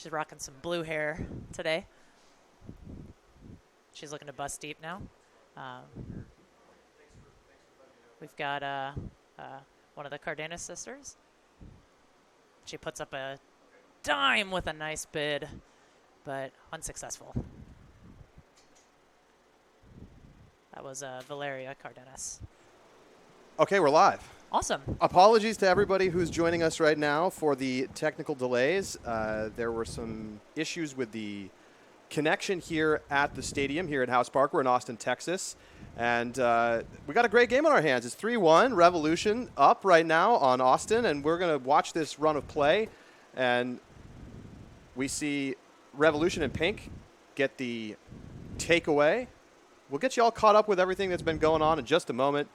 She's rocking some blue hair today. She's looking to bust deep now. We've got one of the Cardenas sisters. She puts up a dime with a nice bid, but unsuccessful. That was Valeria Cardenas. Okay, we're live. Awesome. Apologies to everybody who's joining us right now for the technical delays. There were some issues with the connection here at the stadium here at House Park. We're in Austin, Texas. And we got a great game on our hands. It's 3-1, Revolution up right now on Austin. And we're going to watch this run of play. And we see Revolution in pink get the takeaway. We'll get you all caught up with everything that's been going on in just a moment.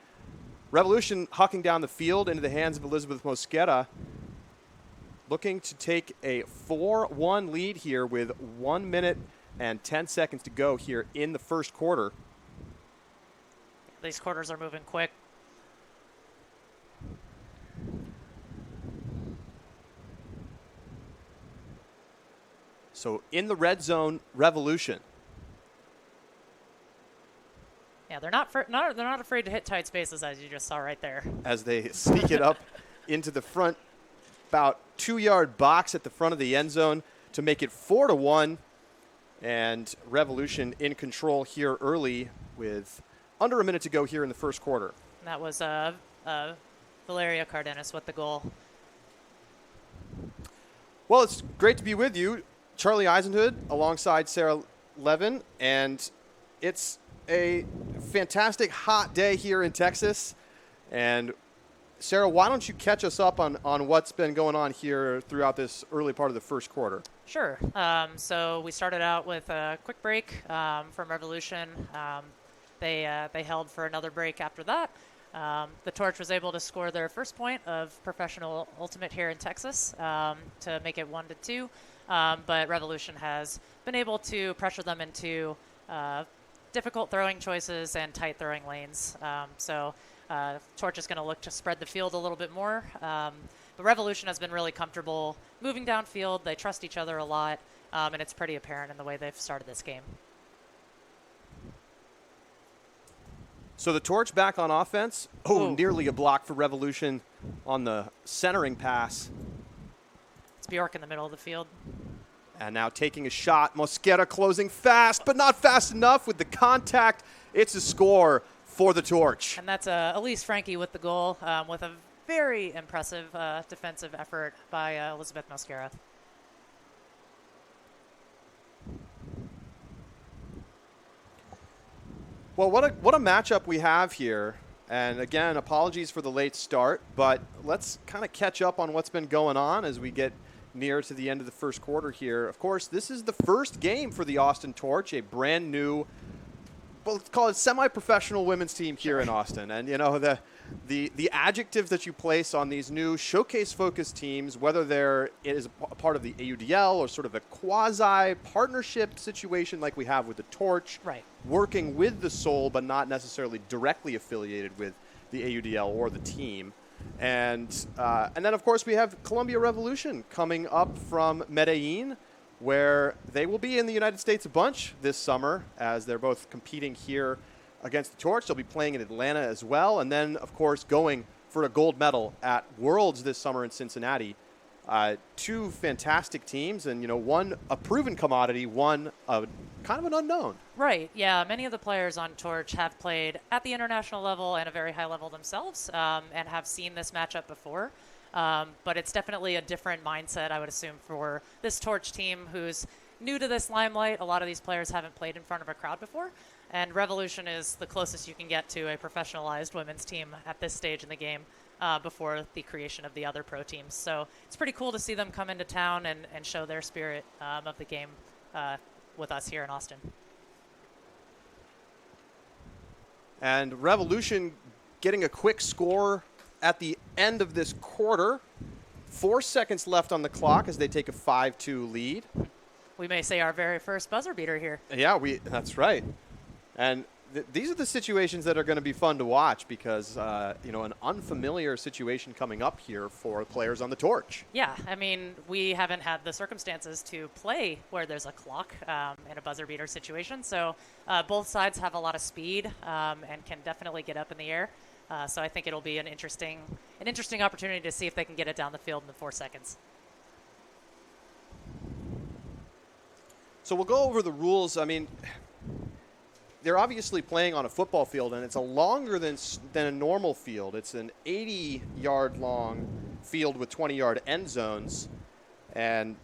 Revolution hucking down the field into the hands of Elizabeth Mosquera, looking to take a 4-1 lead here with 1 minute and 10 seconds to go here in the first quarter. These quarters are moving quick. So in the red zone, Revolution. Yeah, they're not afraid to hit tight spaces, as you just saw right there. As they sneak it up into the front, about 2-yard box at the front of the end zone to make it 4-1. And Revolution in control here early with under a minute to go here in the first quarter. That was Valeria Cardenas with the goal. Well, it's great to be with you, Charlie Eisenhood, alongside Sarah Levin, and it's a fantastic hot day here in Texas. And Sarah, why don't you catch us up on what's been going on here throughout this early part of the first quarter? Sure. So we started out with a quick break from Revolution. They held for another break after that. The Torch was able to score their first point of professional ultimate here in Texas to make it 1-2. But Revolution has been able to pressure them into difficult throwing choices and tight throwing lanes. So Torch is going to look to spread the field a little bit more. But Revolution has been really comfortable moving downfield. They trust each other a lot, and it's pretty apparent in the way they've started this game. So the Torch back on offense. Oh, Ooh. Nearly a block for Revolution on the centering pass. It's Bjork in the middle of the field. And now taking a shot. Mosquera closing fast, but not fast enough with the contact. It's a score for the Torch. And that's Elise Frankie with the goal, with a very impressive defensive effort by Elizabeth Mosquera. Well, what a matchup we have here. And again, apologies for the late start, but let's kind of catch up on what's been going on as we get near to the end of the first quarter here. Of course, this is the first game for the Austin Torch, a brand new, well, let's call it semi-professional women's team here in Austin. And, you know, the adjectives that you place on these new showcase-focused teams, whether it is a part of the AUDL or sort of a quasi-partnership situation like we have with the Torch, Right. working with the Soul but not necessarily directly affiliated with the AUDL or the team. And then, of course, we have Colombia Revolution coming up from Medellin, where they will be in the United States a bunch this summer as they're both competing here against the Torch. They'll be playing in Atlanta as well. And then, of course, going for a gold medal at Worlds this summer in Cincinnati. Two fantastic teams, and, you know, one a proven commodity, one kind of an unknown. Right, yeah. Many of the players on Torch have played at the international level and a very high level themselves, and have seen this matchup before. But it's definitely a different mindset, I would assume, for this Torch team who's new to this limelight. A lot of these players haven't played in front of a crowd before, and Revolution is the closest you can get to a professionalized women's team at this stage in the game before the creation of the other pro teams. So it's pretty cool to see them come into town and show their spirit of the game with us here in Austin. And Revolution getting a quick score at the end of this quarter. 4 seconds left on the clock as they take a 5-2 lead. We may say our very first buzzer beater here. Yeah, that's right. And these are the situations that are going to be fun to watch because, an unfamiliar situation coming up here for players on the torch. Yeah, I mean, we haven't had the circumstances to play where there's a clock in a buzzer beater situation. So both sides have a lot of speed and can definitely get up in the air. So I think it'll be an interesting opportunity to see if they can get it down the field in the 4 seconds. So we'll go over the rules. I mean, they're obviously playing on a football field, and it's a longer than a normal field. It's an 80-yard long field with 20-yard end zones, and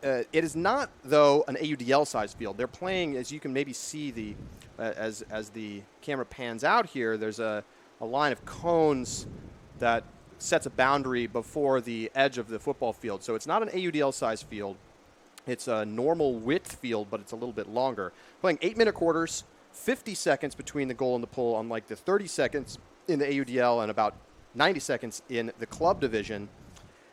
it is not, though, an AUDL-sized field. They're playing, as you can maybe see as the camera pans out here, there's a line of cones that sets a boundary before the edge of the football field. So it's not an AUDL-sized field. It's a normal width field, but it's a little bit longer. Playing 8-minute quarters, 50 seconds between the goal and the pull, unlike the 30 seconds in the AUDL and about 90 seconds in the club division.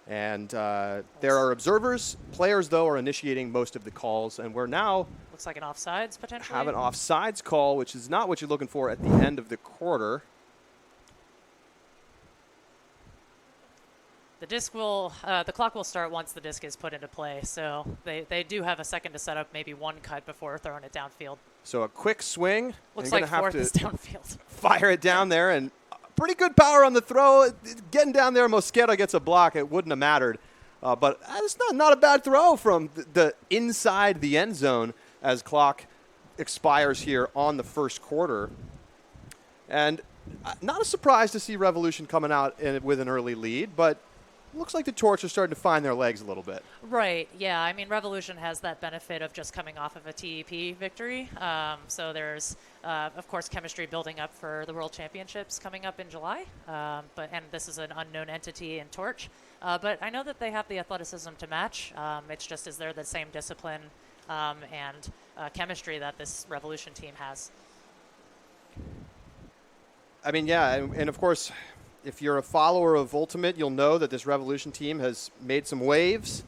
And there are observers. Players, though, are initiating most of the calls. And we're now looks like an offsides potentially. Have an offsides call, which is not what you're looking for at the end of the quarter. The clock will start once the disc is put into play, so they do have a second to set up maybe one cut before throwing it downfield. So a quick swing. Looks like fourth is downfield. Fire it down there, and pretty good power on the throw. Getting down there, Mosqueda gets a block. It wouldn't have mattered. But it's not a bad throw from the inside the end zone as clock expires here on the first quarter. And not a surprise to see Revolution coming out with an early lead, but looks like the Torch are starting to find their legs a little bit. Right, yeah. I mean, Revolution has that benefit of just coming off of a TEP victory. So there's, of course, chemistry building up for the World Championships coming up in July. And this is an unknown entity in Torch. But I know that they have the athleticism to match. It's just is there the same discipline and chemistry that this Revolution team has. I mean, yeah, and of course, if you're a follower of Ultimate, you'll know that this Revolution team has made some waves.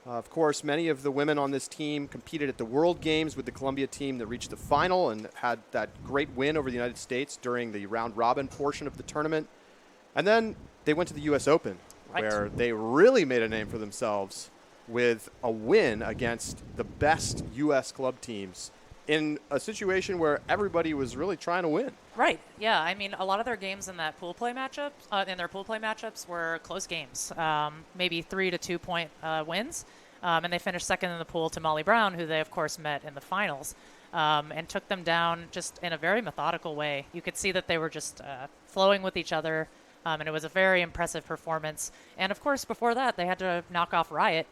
Of course, many of the women on this team competed at the World Games with the Colombia team that reached the final and had that great win over the United States during the round-robin portion of the tournament. And then they went to the U.S. Open, right, where they really made a name for themselves with a win against the best U.S. club teams in a situation where everybody was really trying to win. Right. Yeah. I mean, a lot of their games in that pool play matchup, were close games. Maybe 3 to 2 point wins, and they finished second in the pool to Molly Brown, who they of course met in the finals, and took them down just in a very methodical way. You could see that they were just flowing with each other, and it was a very impressive performance. And of course, before that, they had to knock off Riot,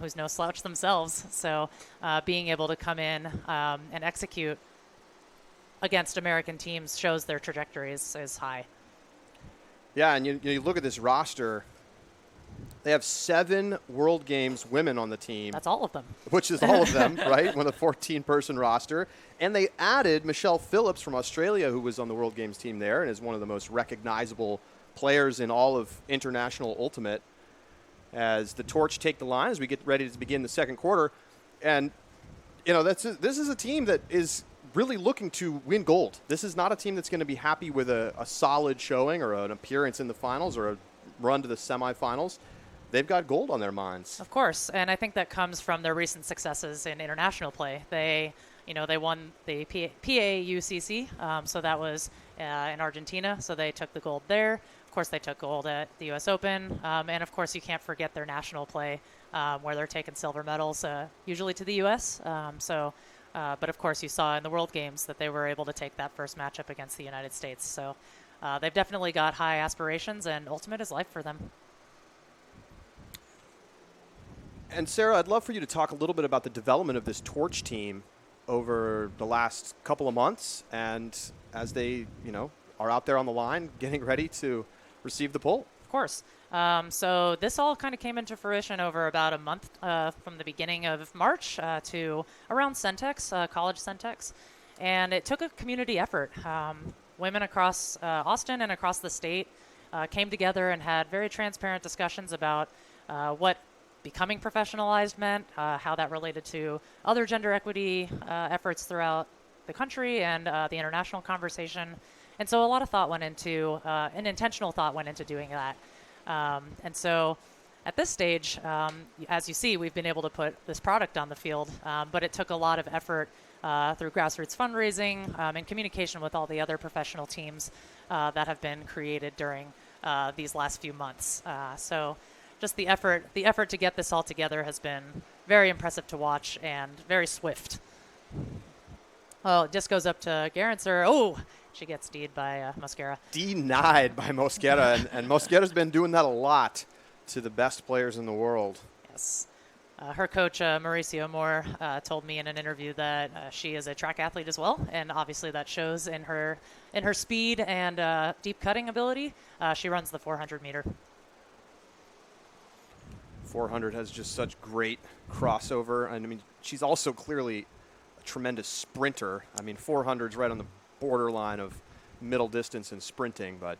who's no slouch themselves. So being able to come in and execute against American teams shows their trajectory is high. Yeah, and you look at this roster. They have 7 World Games women on the team. That's all of them. Which is all of them, right? With a 14-person roster. And they added Michelle Phillips from Australia, who was on the World Games team there and is one of the most recognizable players in all of international Ultimate. As the Torch take the line as we get ready to begin the second quarter. And, this is a team that is really looking to win gold. This is not a team that's going to be happy with a solid showing or an appearance in the finals or a run to the semifinals. They've got gold on their minds. Of course, and I think that comes from their recent successes in international play. They won the PAUCC, so that was in Argentina, so they took the gold there. Of course, they took gold at the U.S. Open, and of course, you can't forget their national play where they're taking silver medals, usually to the U.S. But of course, you saw in the World Games that they were able to take that first matchup against the United States. So they've definitely got high aspirations, and Ultimate is life for them. And Sarah, I'd love for you to talk a little bit about the development of this Torch team over the last couple of months, and as they, are out there on the line getting ready to receive the pull. Of course. So this all kind of came into fruition over about a month from the beginning of March to around Centex, college Centex. And it took a community effort. Women across Austin and across the state came together and had very transparent discussions about what becoming professionalized meant, how that related to other gender equity efforts throughout the country and the international conversation. And so a lot of thought went into, an intentional thought went into doing that. And so at this stage, as you see, we've been able to put this product on the field, but it took a lot of effort through grassroots fundraising and communication with all the other professional teams that have been created during these last few months. So just the effort to get this all together has been very impressive to watch and very swift. Oh, it just goes up to Garancer. Oh, she gets D'd by Mosquera. Denied by Mosquera, and Mosquera's been doing that a lot to the best players in the world. Yes. Her coach, Mauricio Moore, told me in an interview that she is a track athlete as well, and obviously that shows in her speed and deep cutting ability. She runs the 400 meter. 400 has just such great crossover, and I mean, she's also clearly a tremendous sprinter. I mean, 400's right on the borderline of middle distance and sprinting, but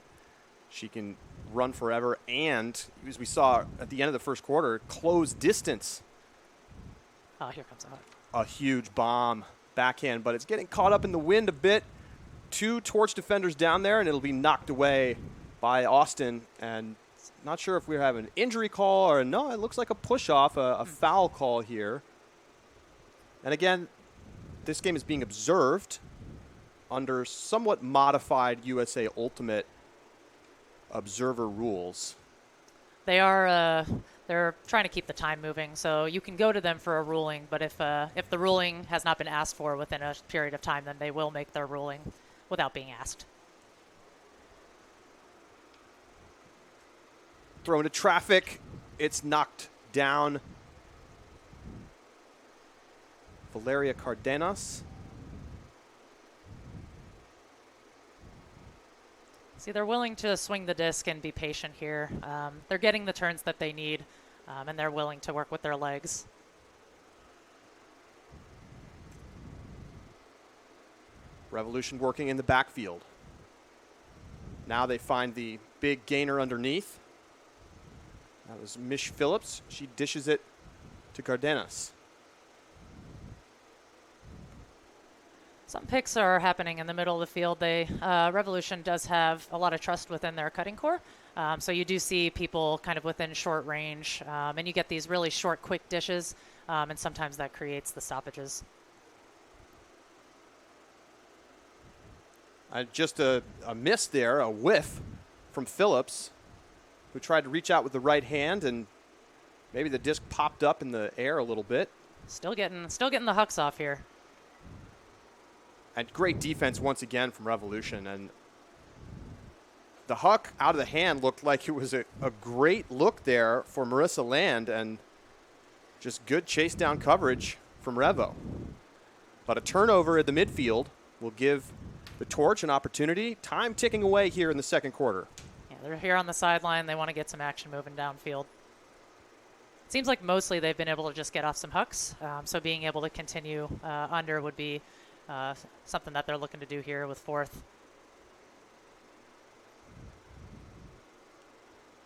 she can run forever, and as we saw at the end of the first quarter, close distance. Oh, here comes a hook. A huge bomb backhand, but it's getting caught up in the wind a bit. 2 torch defenders down there, and it'll be knocked away by Austin, and not sure if we have an injury call or no, it looks like a push-off, a foul call here. And again, this game is being observed under somewhat modified USA Ultimate observer rules. They're trying to keep the time moving, so you can go to them for a ruling, but if the ruling has not been asked for within a period of time, then they will make their ruling without being asked. Thrown to traffic. It's knocked down. Valeria Cardenas. See, they're willing to swing the disc and be patient here. They're getting the turns that they need, and they're willing to work with their legs. Revolution working in the backfield. Now they find the big gainer underneath. That was Mish Phillips. She dishes it to Cardenas. Some picks are happening in the middle of the field. Revolution does have a lot of trust within their cutting core. So you do see people kind of within short range, and you get these really short, quick dishes, and sometimes that creates the stoppages. Just a miss there, a whiff from Phillips, who tried to reach out with the right hand, and maybe the disc popped up in the air a little bit. Still getting the hucks off here. And great defense once again from Revolution. And the huck out of the hand looked like it was a great look there for Marissa Land, and just good chase down coverage from Revo. But a turnover at the midfield will give the Torch an opportunity. Time ticking away here in the second quarter. Yeah, they're here on the sideline. They want to get some action moving downfield. It seems like mostly they've been able to just get off some hucks, so being able to continue under would be something that they're looking to do here with fourth.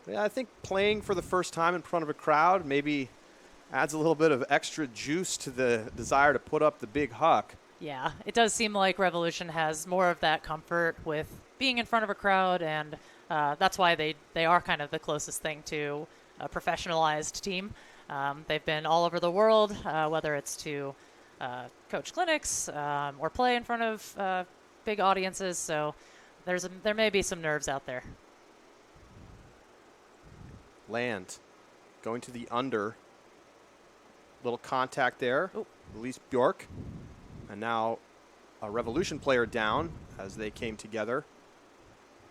Yeah, I think playing for the first time in front of a crowd maybe adds a little bit of extra juice to the desire to put up the big huck. Yeah, it does seem like Revolution has more of that comfort with being in front of a crowd, and that's why they are kind of the closest thing to a professionalized team. They've been all over the world, whether it's to coach clinics or play in front of big audiences, so there may be some nerves out there. Land going to the under. Little contact there. Ooh. Elise Bjork. And now a Revolution player down as they came together.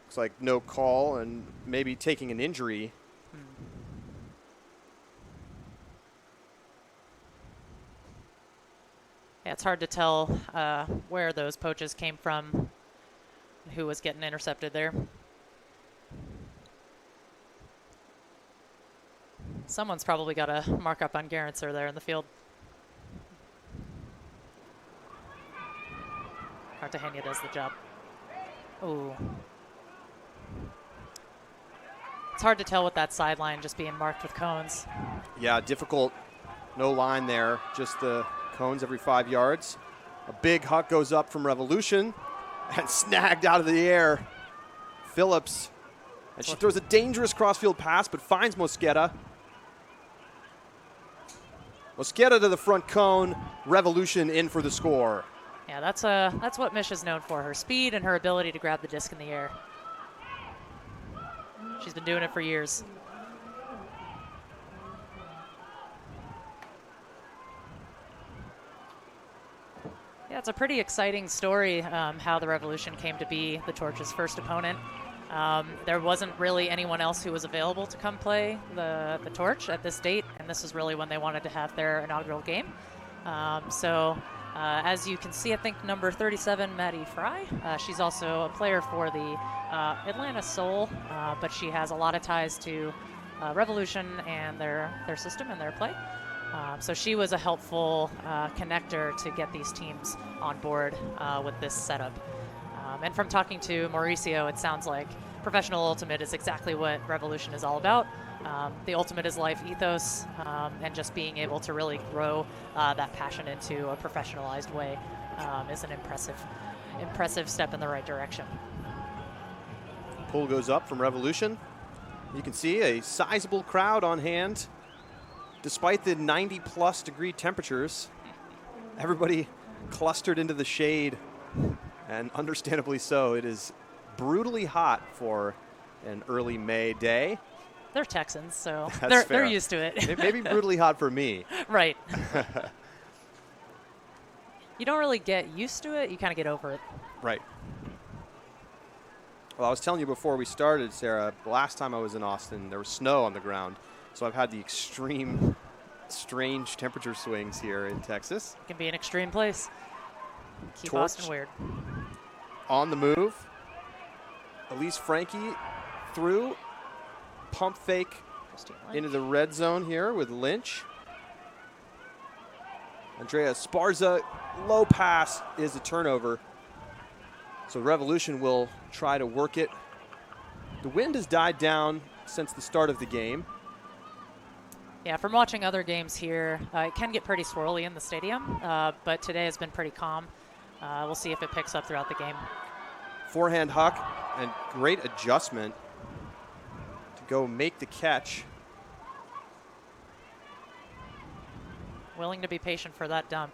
Looks like no call and maybe taking an injury. Yeah, it's hard to tell where those poaches came from, who was getting intercepted there. Someone's probably got a markup on Garantzer there in the field. Cartagena does the job. Ooh. It's hard to tell with that sideline just being marked with cones. Yeah, difficult. No line there. Just the cones every 5 yards. A big huck goes up from Revolution and snagged out of the air. Phillips. And she throws a dangerous crossfield pass, but finds Mosqueda. Mosqueda to the front cone. Revolution in for the score. Yeah, that's what Mish is known for, her speed and her ability to grab the disc in the air. She's been doing it for years. Yeah, it's a pretty exciting story how the Revolution came to be the Torch's first opponent. There wasn't really anyone else who was available to come play the Torch at this date, and this was really when they wanted to have their inaugural game. As you can see, I think number 37, Maddie Fry, she's also a player for the Atlanta Soul, but she has a lot of ties to Revolution and their system and their play. So she was a helpful connector to get these teams on board with this setup. And from talking to Mauricio, it sounds like professional ultimate is exactly what Revolution is all about. The ultimate is life ethos, and just being able to really grow that passion into a professionalized way is an impressive step in the right direction. Pull goes up from Revolution. You can see a sizable crowd on hand. Despite the 90-plus degree temperatures, everybody clustered into the shade, and understandably so. It is brutally hot for an early May day. They're Texans, so That's they're fair. used to it. It may be brutally hot for me. Right. You don't really get used to it. You kind of get over it. Right. Well, I was telling you before we started, Sarah, the last time I was in Austin, there was snow on the ground. So I've had the extreme, strange temperature swings here in Texas. It can be an extreme place. Keep Torch Austin weird. on the move. Elise Frankie through. Pump fake into the red zone here with Lynch. Andrea Sparza, low pass is a turnover. So Revolution will try to work it. The wind has died down since the start of the game. Yeah, from watching other games here, it can get pretty swirly in the stadium, but today has been pretty calm. We'll see if it picks up throughout the game. Forehand huck and great adjustment to go make the catch. Willing to be patient for that dump.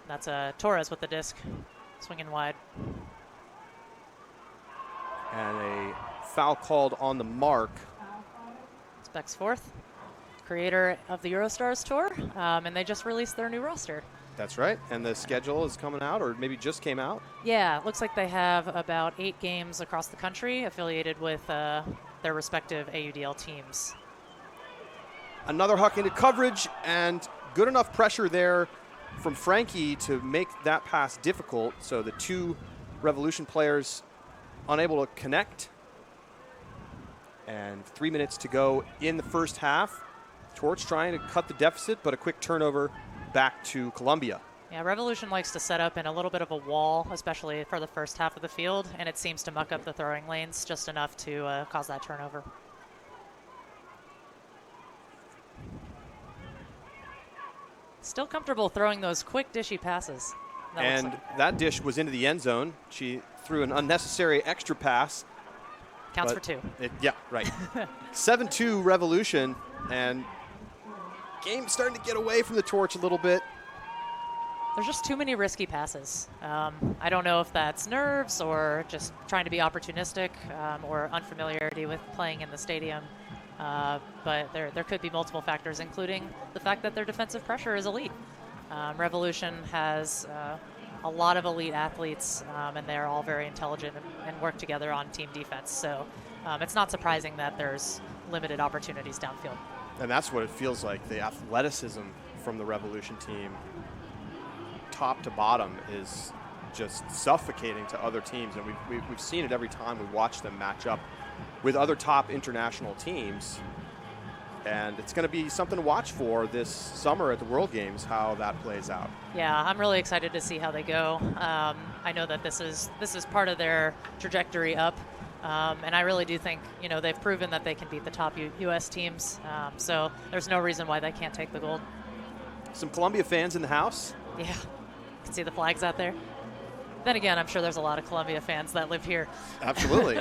That's Torres with the disc, swinging wide. And a foul called on the mark. Specs fourth, creator of the Eurostars Tour, and they just released their new roster. That's right. And the schedule is coming out, or maybe just came out. Yeah, it looks like they have about 8 games across the country affiliated with their respective AUDL teams. Another huck into coverage, and good enough pressure there from Frankie to make that pass difficult. So the two Revolution players unable to connect. And 3 minutes to go in the first half. Torch trying to cut the deficit, but a quick turnover back to Colombia. Yeah, Revolution likes to set up in a little bit of a wall, especially for the first half of the field, and it seems to muck up the throwing lanes just enough to cause that turnover. Still comfortable throwing those quick dishy passes. That dish was into the end zone. She threw an unnecessary extra pass. Counts for 2. Yeah, right. 7-2 Revolution, and game starting to get away from the Torch a little bit. There's just too many risky passes. I don't know if that's nerves or just trying to be opportunistic or unfamiliarity with playing in the stadium. But there could be multiple factors, including the fact that their defensive pressure is elite. Revolution has a lot of elite athletes, and they're all very intelligent and work together on team defense. So it's not surprising that there's limited opportunities downfield. And that's what it feels like. The athleticism from the Revolution team, top to bottom, is just suffocating to other teams. And we've seen it every time we watch them match up with other top international teams. And it's going to be something to watch for this summer at the World Games, how that plays out. Yeah, I'm really excited to see how they go. I know that this is part of their trajectory up, and I really do think they've proven that they can beat the top U.S. teams. So there's no reason why they can't take the gold. Some Columbia fans in the house. Yeah, you can see the flags out there. Then again, I'm sure there's a lot of Colombia fans that live here. Absolutely.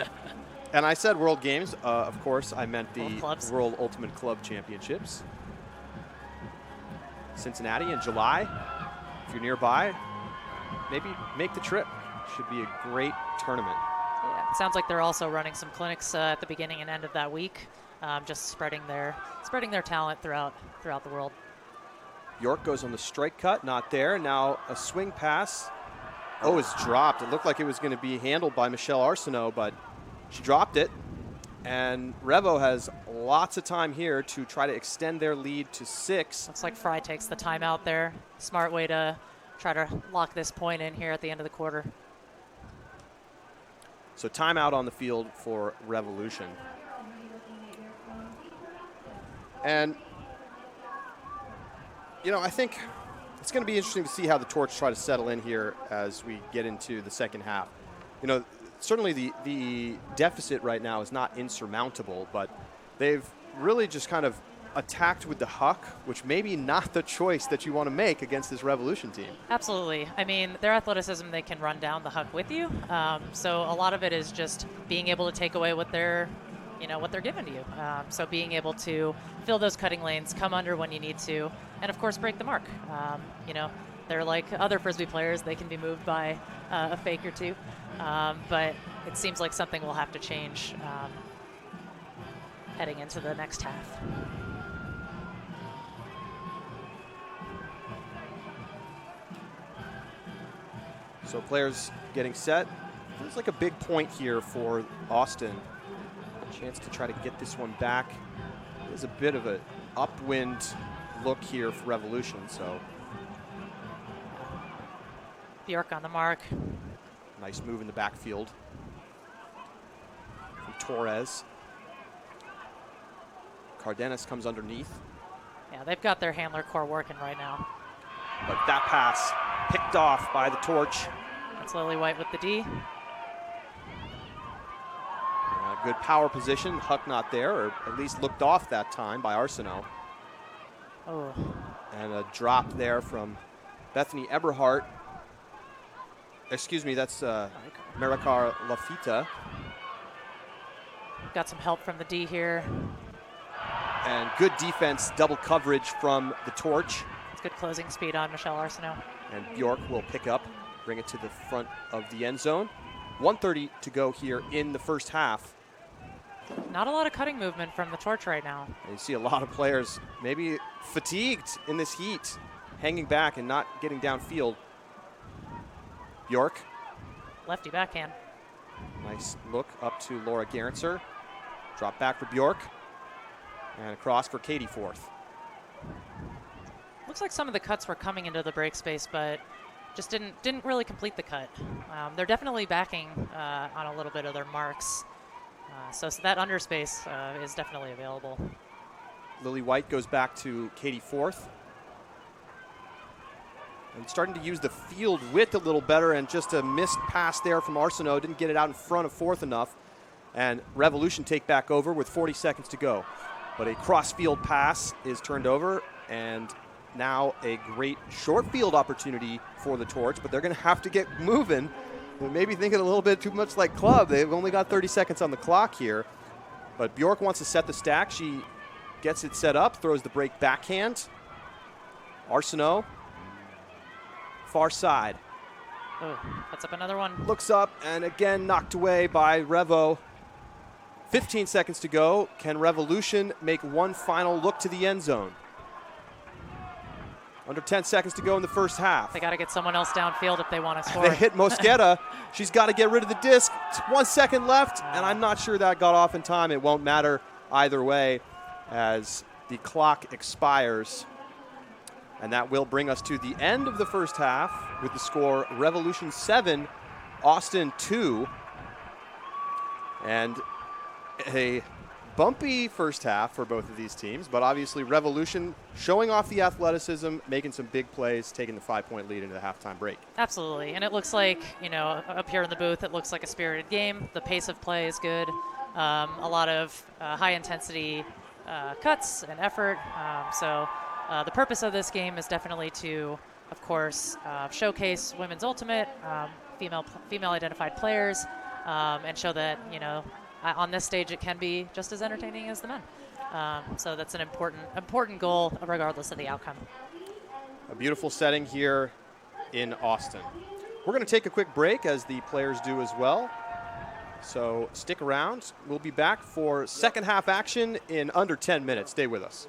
And I said World Games. Of course, I meant Both the clubs. World Ultimate Club Championships. Cincinnati in July. If you're nearby, maybe make the trip. Should be a great tournament. Yeah, it sounds like they're also running some clinics at the beginning and end of that week, just spreading their talent throughout the world. York goes on the strike cut, not there. Now a swing pass. Oh, it's dropped. It looked like it was going to be handled by Michelle Arsenault, but she dropped it. And Revo has lots of time here to try to extend their lead to 6. Looks like Fry takes the timeout there. Smart way to try to lock this point in here at the end of the quarter. So timeout on the field for Revolution. And, I think it's going to be interesting to see how the Torch try to settle in here as we get into the second half. Certainly the deficit right now is not insurmountable, but they've really just kind of attacked with the huck, which may be not the choice that you want to make against this Revolution team. Absolutely. I mean, their athleticism, they can run down the huck with you. So a lot of it is just being able to take away what they're giving to you. So being able to fill those cutting lanes, come under when you need to, and of course break the mark. They're like other Frisbee players. They can be moved by a fake or two. But it seems like something will have to change heading into the next half. So players getting set. Feels like a big point here for Austin. A chance to try to get this one back. There's a bit of an upwind look here for Revolution, so. Bjork on the mark. Nice move in the backfield from Torres. Cardenas comes underneath. Yeah, they've got their handler core working right now. But that pass picked off by the Torch. That's Lily White with the D. Good power position. Huck not there, or at least looked off that time by Arsenault. Oh. And a drop there from Bethany Eberhardt. Excuse me, that's Marikar Lafita. Got some help from the D here. And good defense, double coverage from the Torch. It's good closing speed on Michelle Arsenault. And Bjork will pick up, bring it to the front of the end zone. 1:30 to go here in the first half. Not a lot of cutting movement from the Torch right now. And you see a lot of players maybe fatigued in this heat, hanging back and not getting downfield. Bjork. Lefty backhand. Nice look up to Laura Gerentzer. Drop back for Bjork. And across for Katie Forth. Looks like some of the cuts were coming into the break space, but just didn't really complete the cut. They're definitely backing on a little bit of their marks. So that underspace is definitely available. Lily White goes back to Katie Forth. And starting to use the field width a little better, and just a missed pass there from Arsenault. Didn't get it out in front of Forth enough. And Revolution take back over with 40 seconds to go. But a cross-field pass is turned over, and now a great short field opportunity for the Torch, but they're going to have to get moving. They're maybe thinking a little bit too much like club. They've only got 30 seconds on the clock here. But Bjork wants to set the stack. She gets it set up, throws the break backhand. Arsenault, far side. Oh, that's up another one. Looks up, and again knocked away by Revo. 15 seconds to go. Can Revolution make one final look to the end zone? Under 10 seconds to go in the first half. They got to get someone else downfield if they want to score. They hit Mosqueda. She's got to get rid of the disc. It's 1 second left, and I'm not sure that got off in time. It won't matter either way as the clock expires. And that will bring us to the end of the first half with the score Revolution 7, Austin 2. And a bumpy first half for both of these teams, but obviously Revolution showing off the athleticism, making some big plays, taking the 5-point lead into the halftime break. Absolutely, and it looks like, up here in the booth, it looks like a spirited game. The pace of play is good. A lot of high-intensity cuts and effort. So the purpose of this game is definitely to of course, showcase women's ultimate, female identified players, and show that on this stage it can be just as entertaining as the men. So that's an important goal, regardless of the outcome. A beautiful setting here in Austin. We're going to take a quick break, as the players do as well. So stick around. We'll be back for second half action in under 10 minutes. Stay with us.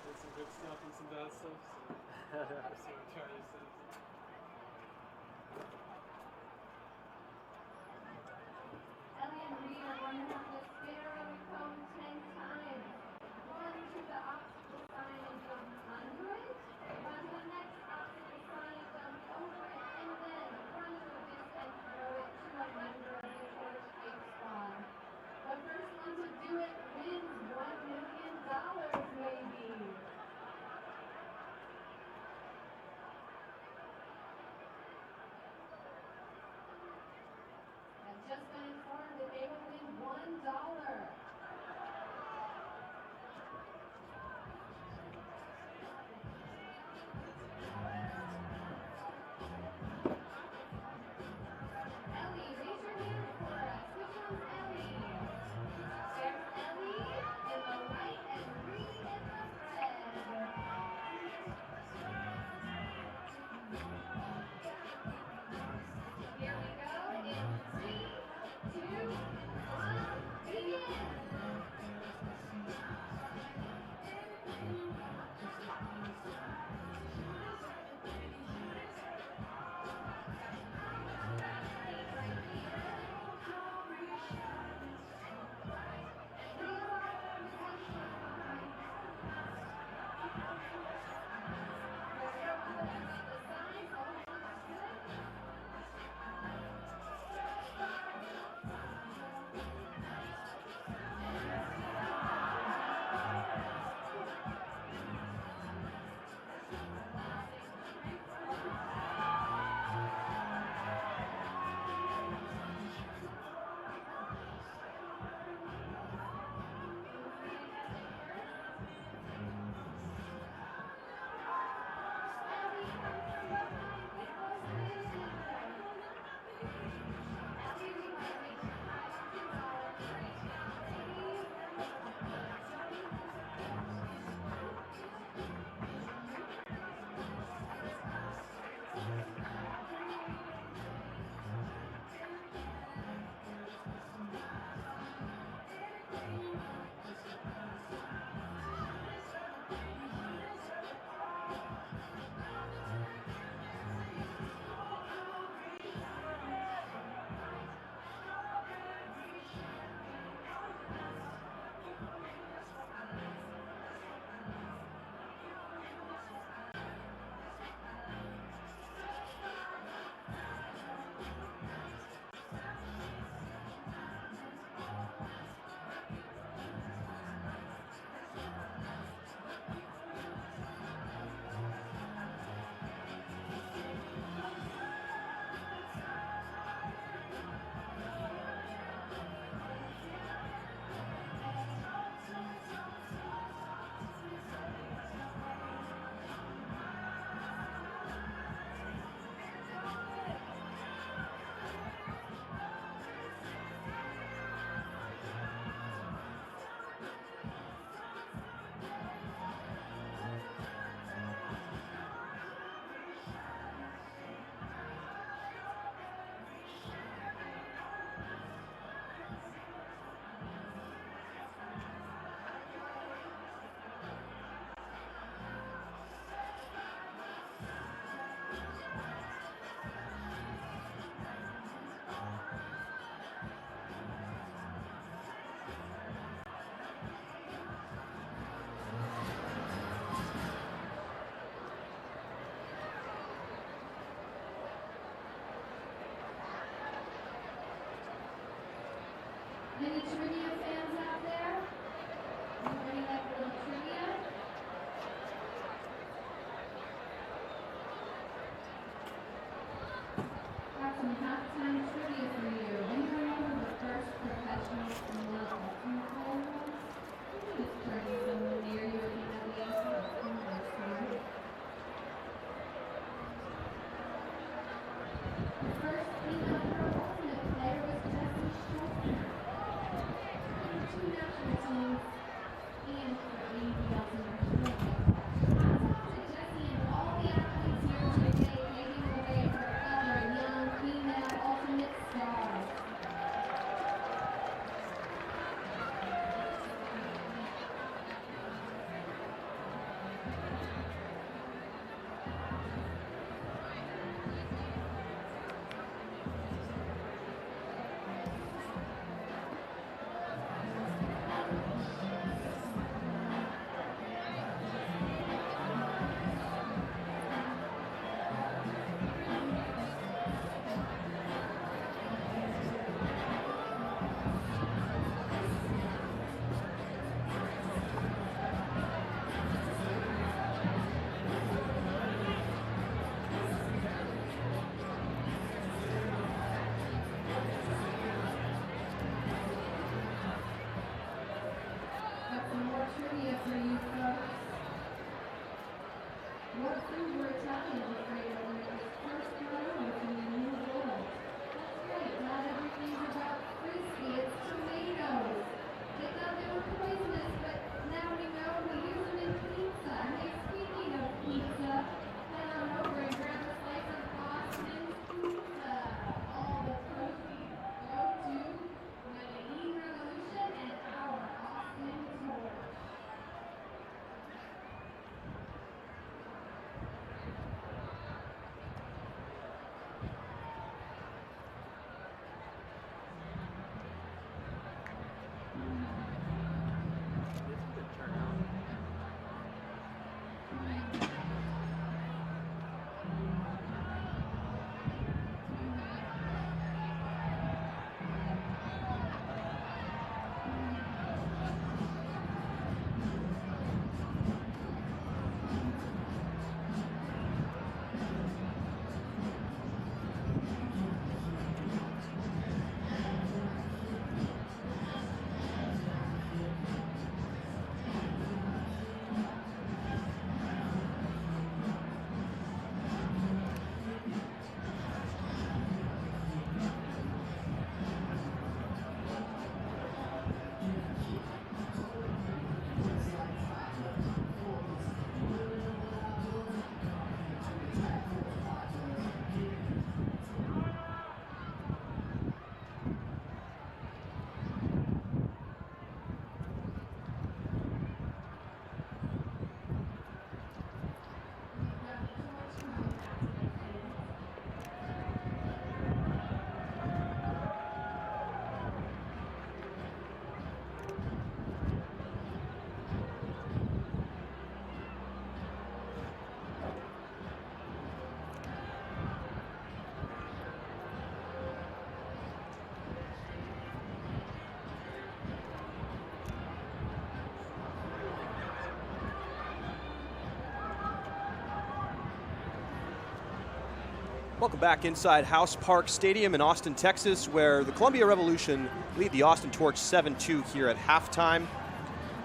Welcome back inside House Park Stadium in Austin, Texas, where the Colombia Revolution lead the Austin Torch 7-2 here at halftime.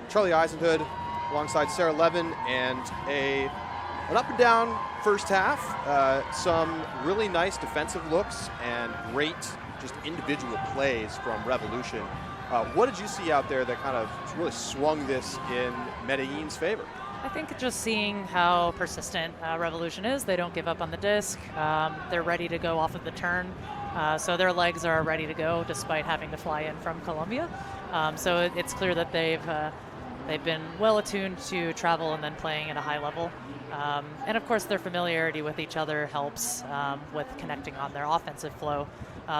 Charlie Eisenhood alongside Sarah Levin, and an up and down first half. Some really nice defensive looks and great just individual plays from Revolution. What did you see out there that kind of really swung this in Medellin's favor? I think just seeing how persistent Revolution is. They don't give up on the disc. They're ready to go off of the turn. So their legs are ready to go despite having to fly in from Colombia. So it's clear that they've been well attuned to travel and then playing at a high level. And of course their familiarity with each other helps with connecting on their offensive flow.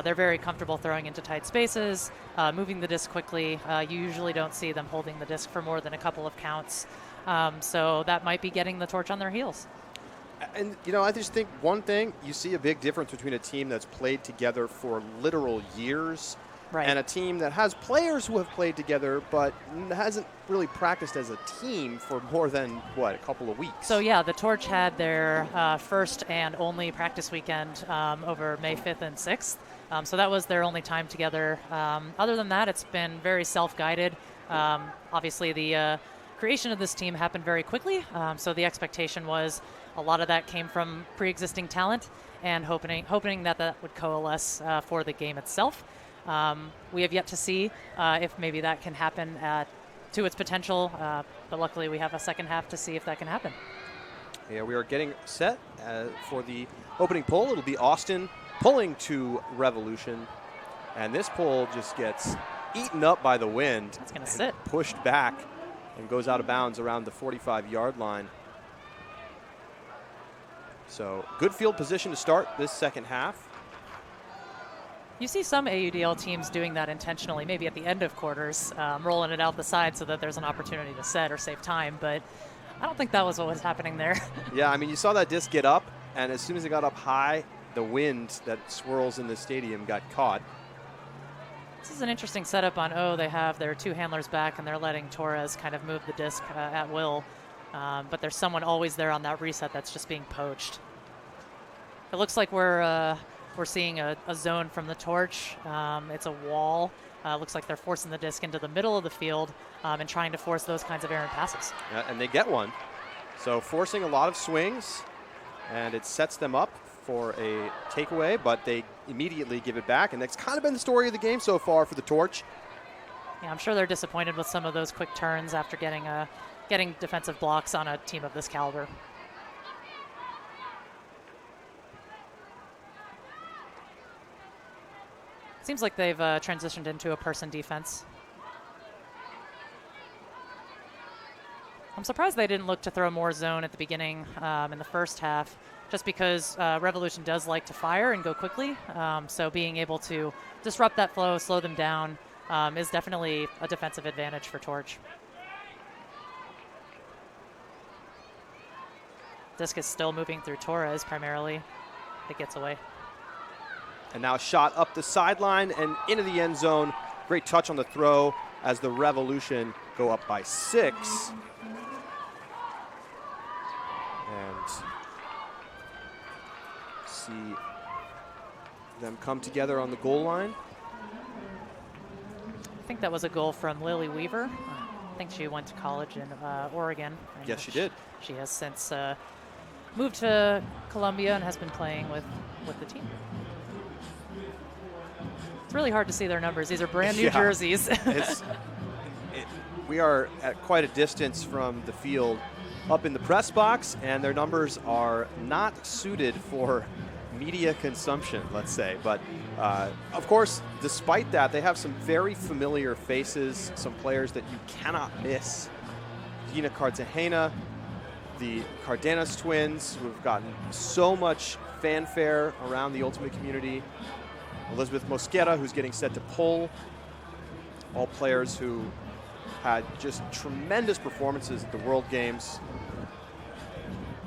They're very comfortable throwing into tight spaces, moving the disc quickly. You usually don't see them holding the disc for more than a couple of counts. So that might be getting the Torch on their heels. And, I just think one thing, you see a big difference between a team that's played together for literal years and a team that has players who have played together but hasn't really practiced as a team for more than, a couple of weeks. So, yeah, the Torch had their first and only practice weekend over May 5th and 6th. So that was their only time together. Other than that, it's been very self-guided. Obviously, the creation of this team happened very quickly, so the expectation was a lot of that came from pre-existing talent and hoping that would coalesce for the game itself. We have yet to see if maybe that can happen to its potential, but luckily we have a second half to see if that can happen. Yeah, we are getting set for the opening pull. It'll be Austin pulling to Revolution, and this pull just gets eaten up by the wind. That's going to sit. Pushed back and goes out of bounds around the 45-yard line. So good field position to start this second half. You see some AUDL teams doing that intentionally, maybe at the end of quarters, rolling it out the side so that there's an opportunity to set or save time, but I don't think that was what was happening there. Yeah, I mean, you saw that disc get up, and as soon as it got up high, the wind that swirls in the stadium got caught. This is an interesting setup on they have their two handlers back and they're letting Torres kind of move the disc at will. But there's someone always there on that reset that's just being poached. It looks like we're seeing a zone from the Torch. It's a wall. Looks like they're forcing the disc into the middle of the field and trying to force those kinds of errant passes. Yeah, and they get one. So forcing a lot of swings and it sets them up for a takeaway, but they immediately give it back, and that's kind of been the story of the game so far for the Torch. Yeah, I'm sure they're disappointed with some of those quick turns after getting defensive blocks on a team of this caliber. Seems like they've transitioned into a person defense. I'm surprised they didn't look to throw more zone at the beginning in the first half, just because Revolution does like to fire and go quickly. So being able to disrupt that flow, slow them down, is definitely a defensive advantage for Torch. Disc is still moving through Torres primarily. It gets away. And now a shot up the sideline and into the end zone. Great touch on the throw as the Revolution go up by 6. And see them come together on the goal line. I think that was a goal from Lily Weaver. I think she went to college in Oregon. Yes, she did. She has since moved to Colombia and has been playing with the team. It's really hard to see their numbers. These are brand new jerseys. We are at quite a distance from the field up in the press box, and their numbers are not suited for media consumption, let's say. But of course, despite that, they have some very familiar faces, some players that you cannot miss. Dina Cartagena, the Cardenas twins, who have gotten so much fanfare around the Ultimate community. Elizabeth Mosquera, who's getting set to pull. All players who had just tremendous performances at the World Games.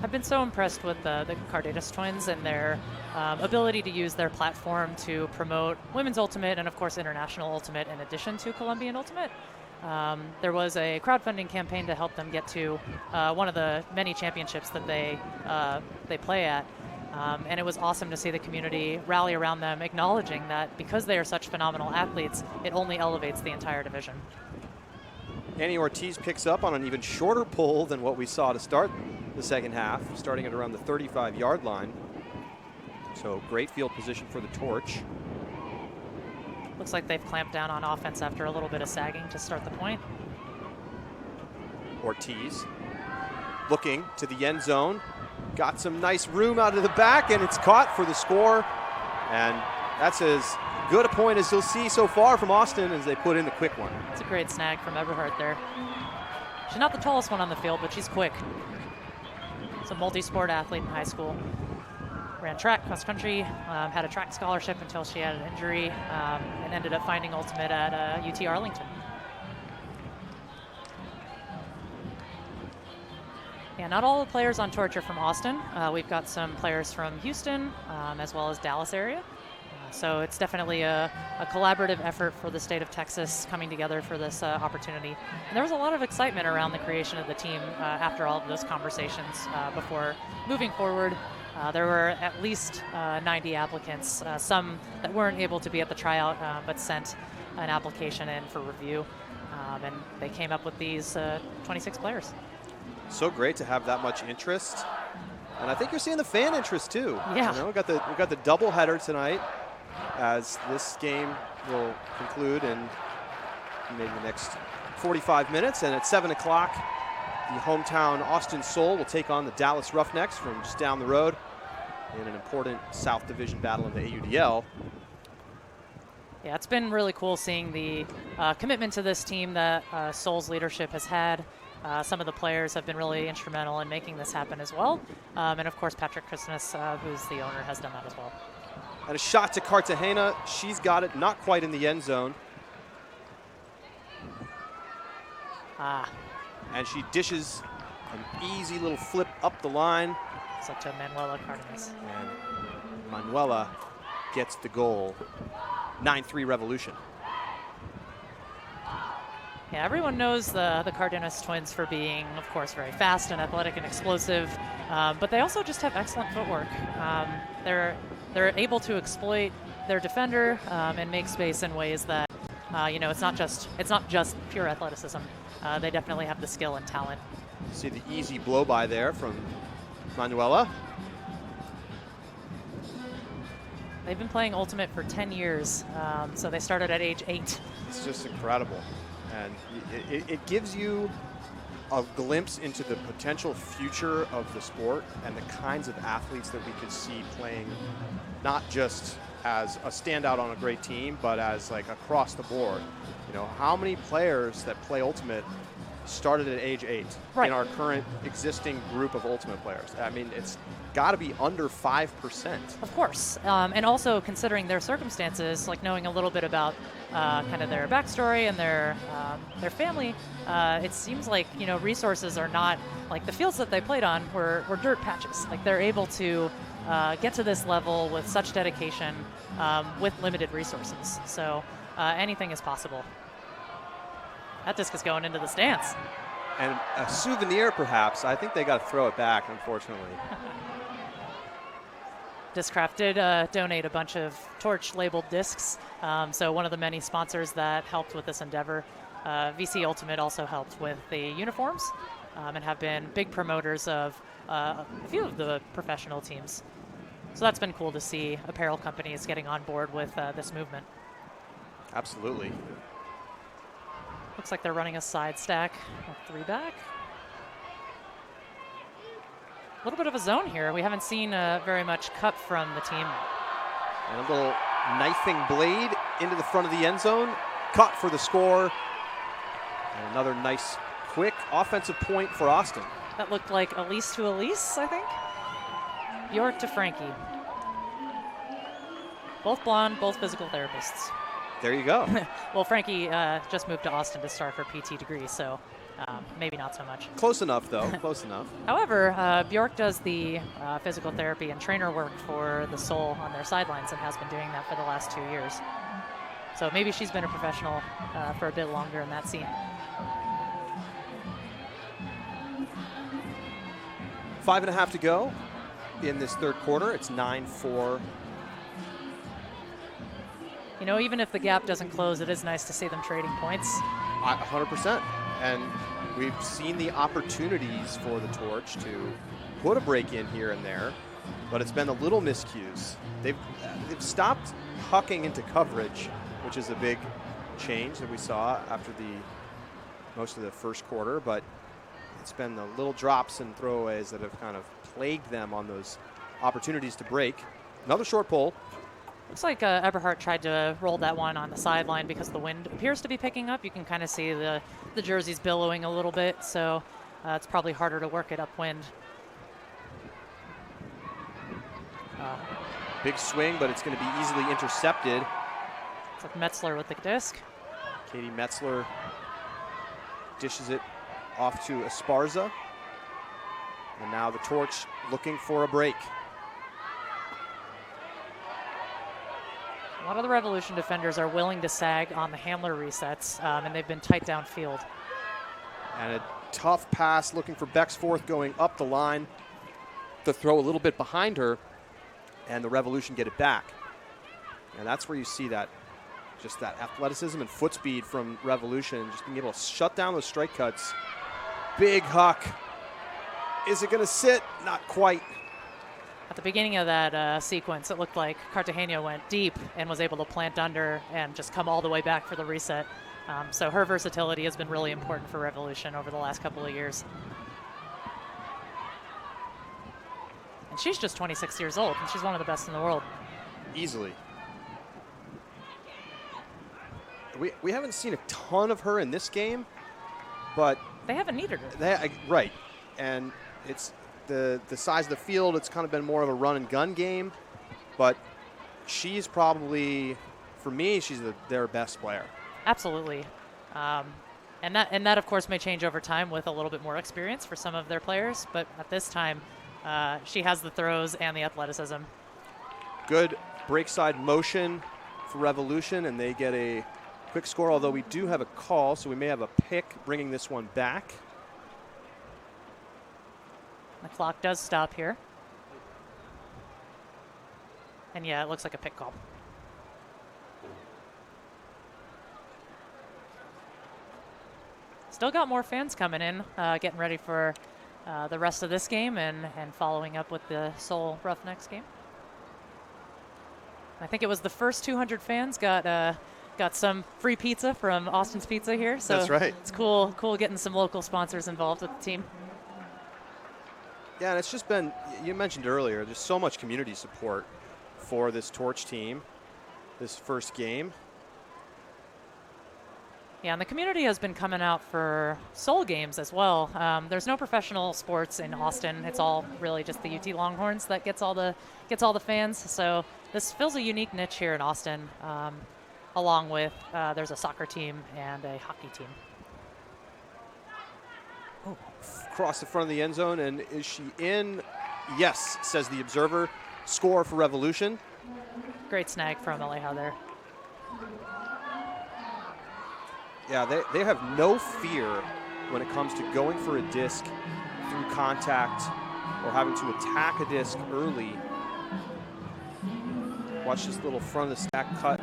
I've been so impressed with the Cardenas twins and their ability to use their platform to promote women's Ultimate and, of course, international Ultimate in addition to Colombian Ultimate. There was a crowdfunding campaign to help them get to one of the many championships that they play at. And it was awesome to see the community rally around them, acknowledging that because they are such phenomenal athletes, it only elevates the entire division. Annie Ortiz picks up on an even shorter pull than what we saw to start the second half, starting at around the 35-yard line. So great field position for the Torch. Looks like they've clamped down on offense after a little bit of sagging to start the point. Ortiz looking to the end zone. Got some nice room out of the back, and it's caught for the score. And that's as good a point as you'll see so far from Austin as they put in the quick one. It's a great snag from Eberhardt there. She's not the tallest one on the field, but she's quick. She's a multi-sport athlete in high school. Ran track, cross country, had a track scholarship until she had an injury, and ended up finding Ultimate at UT Arlington. Yeah, not all the players on Torch are from Austin. We've got some players from Houston, as well as Dallas area. So it's definitely a collaborative effort for the state of Texas coming together for this opportunity. And there was a lot of excitement around the creation of the team after all of those conversations before moving forward. There were at least 90 applicants, some that weren't able to be at the tryout, but sent an application in for review. And they came up with these 26 players. So great to have that much interest. And I think you're seeing the fan interest too. Yeah. You know, we got the doubleheader tonight, as this game will conclude in maybe the next 45 minutes. And at 7 o'clock, the hometown Austin Soul will take on the Dallas Roughnecks from just down the road in an important South Division battle in the AUDL. Yeah, it's been really cool seeing the commitment to this team that Soul's leadership has had. Some of the players have been really instrumental in making this happen as well. And of course, Patrick Christmas, who's the owner, has done that as well. And a shot to Cartagena. She's got it, not quite in the end zone. And she dishes an easy little flip up the line. It's up to Manuela Cardenas. And Manuela gets the goal. 9-3 Revolution. Yeah, everyone knows the Cardenas twins for being, of course, very fast and athletic and explosive, but they also just have excellent footwork. They're able to exploit their defender and make space in ways that, it's not just pure athleticism. They definitely have the skill and talent. See the easy blow by there from Manuela. They've been playing Ultimate for 10 years, so they started at age 8. It's just incredible. And it gives you a glimpse into the potential future of the sport and the kinds of athletes that we could see playing, not just as a standout on a great team, but as like across the board. You know, how many players that play Ultimate started at age 8 Right. in our current existing group of Ultimate players? I mean, it's got to be under 5%. Of course, and also considering their circumstances, like knowing a little bit about kind of their backstory and their family, it seems like, you know, resources are not, like the fields that they played on were dirt patches. Like they're able to get to this level with such dedication with limited resources. So anything is possible. That disc is going into the stands. And a souvenir, perhaps. I think they got to throw it back, unfortunately. Discraft did donate a bunch of Torch labeled discs. So one of the many sponsors that helped with this endeavor. VC Ultimate also helped with the uniforms and have been big promoters of a few of the professional teams. So that's been cool to see apparel companies getting on board with this movement. Absolutely. Looks like they're running a side stack with 3 back. A little bit of a zone here. We haven't seen very much cut from the team. And a little knifing blade into the front of the end zone. Cut for the score. And another nice, quick offensive point for Austin. That looked like Elise to Elise, I think. Bjork to Frankie. Both blonde, both physical therapists. There you go. Well, Frankie just moved to Austin to start her PT degree, so maybe not so much. Close enough, though. Close enough. However, Bjork does the physical therapy and trainer work for the Soul on their sidelines and has been doing that for the last 2 years. So maybe she's been a professional for a bit longer in that scene. 5.5 to go in this third quarter. It's 9-4. You know, even if the gap doesn't close, it is nice to see them trading points. 100%. And we've seen the opportunities for the Torch to put a break in here and there, but it's been a little miscues. They've stopped hucking into coverage, which is a big change that we saw after most of the first quarter, but it's been the little drops and throwaways that have kind of plagued them on those opportunities to break. Another short pull. Looks like Eberhardt tried to roll that one on the sideline because the wind appears to be picking up. You can kind of see the jerseys billowing a little bit, so it's probably harder to work it upwind. Big swing, but it's going to be easily intercepted. It's like Metzler with the disc. Katie Metzler dishes it off to Esparza. And now the Torch looking for a break. A lot of the Revolution defenders are willing to sag on the handler resets, and they've been tight downfield. And a tough pass looking for Bexforth going up the line. The throw a little bit behind her, and the Revolution get it back. And that's where you see that, just that athleticism and foot speed from Revolution, just being able to shut down those strike cuts. Big huck. Is it going to sit? Not quite. At the beginning of that sequence, it looked like Cartagena went deep and was able to plant under and just come all the way back for the reset. So her versatility has been really important for Revolution over the last couple of years. And she's just 26 years old, and she's one of the best in the world. Easily. We haven't seen a ton of her in this game, but They haven't needed her. right. And it's the size of the field, it's kind of been more of a run and gun game, but she's probably, for me, she's their best player. Absolutely. And that, of course, may change over time with a little bit more experience for some of their players, but at this time, she has the throws and the athleticism. Good break side motion for Revolution, and they get a quick score, although we do have a call, so we may have a pick bringing this one back. The clock does stop here. And yeah, it looks like a pick call. Still got more fans coming in, getting ready for the rest of this game and following up with the Seoul Roughnecks game. I think it was the first 200 fans got some free pizza from Austin's Pizza here. So That's right. It's cool getting some local sponsors involved with the team. Yeah, and it's just been, you mentioned earlier, there's so much community support for this Torch team, this first game. Yeah, and the community has been coming out for Soul games as well. There's no professional sports in Austin. It's all really just the UT Longhorns that gets all the fans. So this fills a unique niche here in Austin, along with there's a soccer team and a hockey team. Across the front of the end zone, and is she in? Yes, says the observer. Score for Revolution. Great snag from Aleja there. Yeah, they have no fear when it comes to going for a disc through contact or having to attack a disc early. Watch this little front of the stack cut.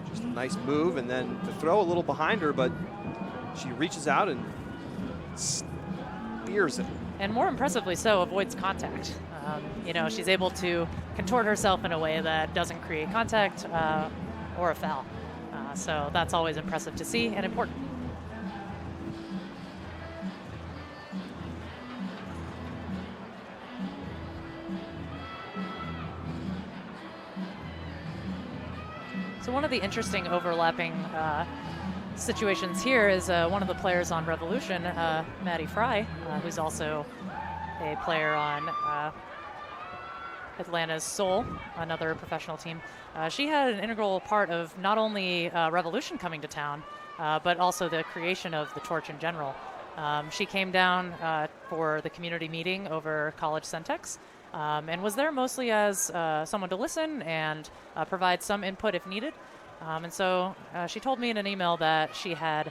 Just a nice move, and then to throw a little behind her, but she reaches out and spears it. And more impressively so, avoids contact. She's able to contort herself in a way that doesn't create contact or a foul. So that's always impressive to see and important. So one of the interesting overlapping situations here is one of the players on Revolution, Maddie Fry, who's also a player on Atlanta's Soul, another professional team. She had an integral part of not only Revolution coming to town, but also the creation of the Torch in general. She came down for the community meeting over College Centex, and was there mostly as someone to listen and provide some input if needed. And so she told me in an email that she had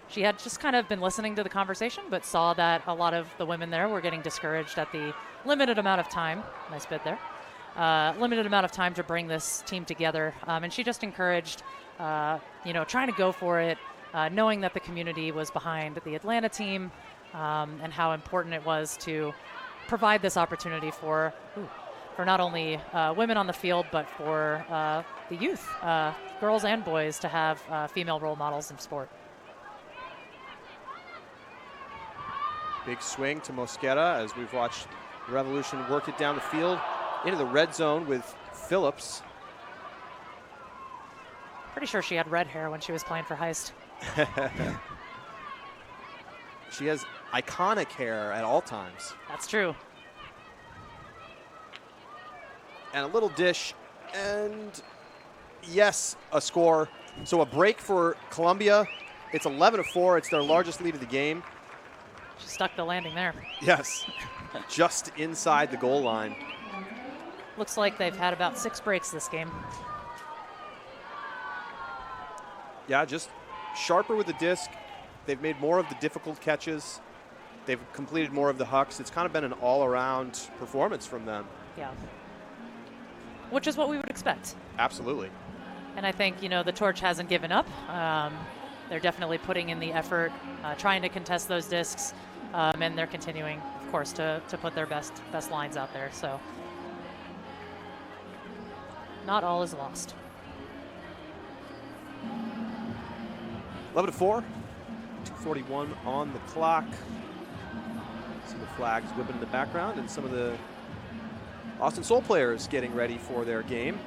just kind of been listening to the conversation, but saw that a lot of the women there were getting discouraged at the limited amount of time. Nice bit there. Limited amount of time to bring this team together. And she just encouraged, trying to go for it, knowing that the community was behind the Atlanta team, and how important it was to provide this opportunity for not only women on the field, but for the youth, girls and boys, to have female role models in sport. Big swing to Mosquera as we've watched the Revolution work it down the field into the red zone with Phillips. Pretty sure she had red hair when she was playing for Heist. She has iconic hair at all times. That's true. And a little dish, and yes, a score. So a break for Columbia. It's 11-4. It's their largest lead of the game. She stuck the landing there. Yes, just inside the goal line. Looks like they've had about 6 breaks this game. Yeah, just sharper with the disc. They've made more of the difficult catches. They've completed more of the hucks. It's kind of been an all-around performance from them. Yeah. Which is what we would expect. Absolutely. And I think, the Torch hasn't given up. They're definitely putting in the effort, trying to contest those discs, and they're continuing, of course, to put their best lines out there. So not all is lost. 11-4, 2:41 on the clock. See the flags whipping in the background, and some of the Austin Soul players getting ready for their game.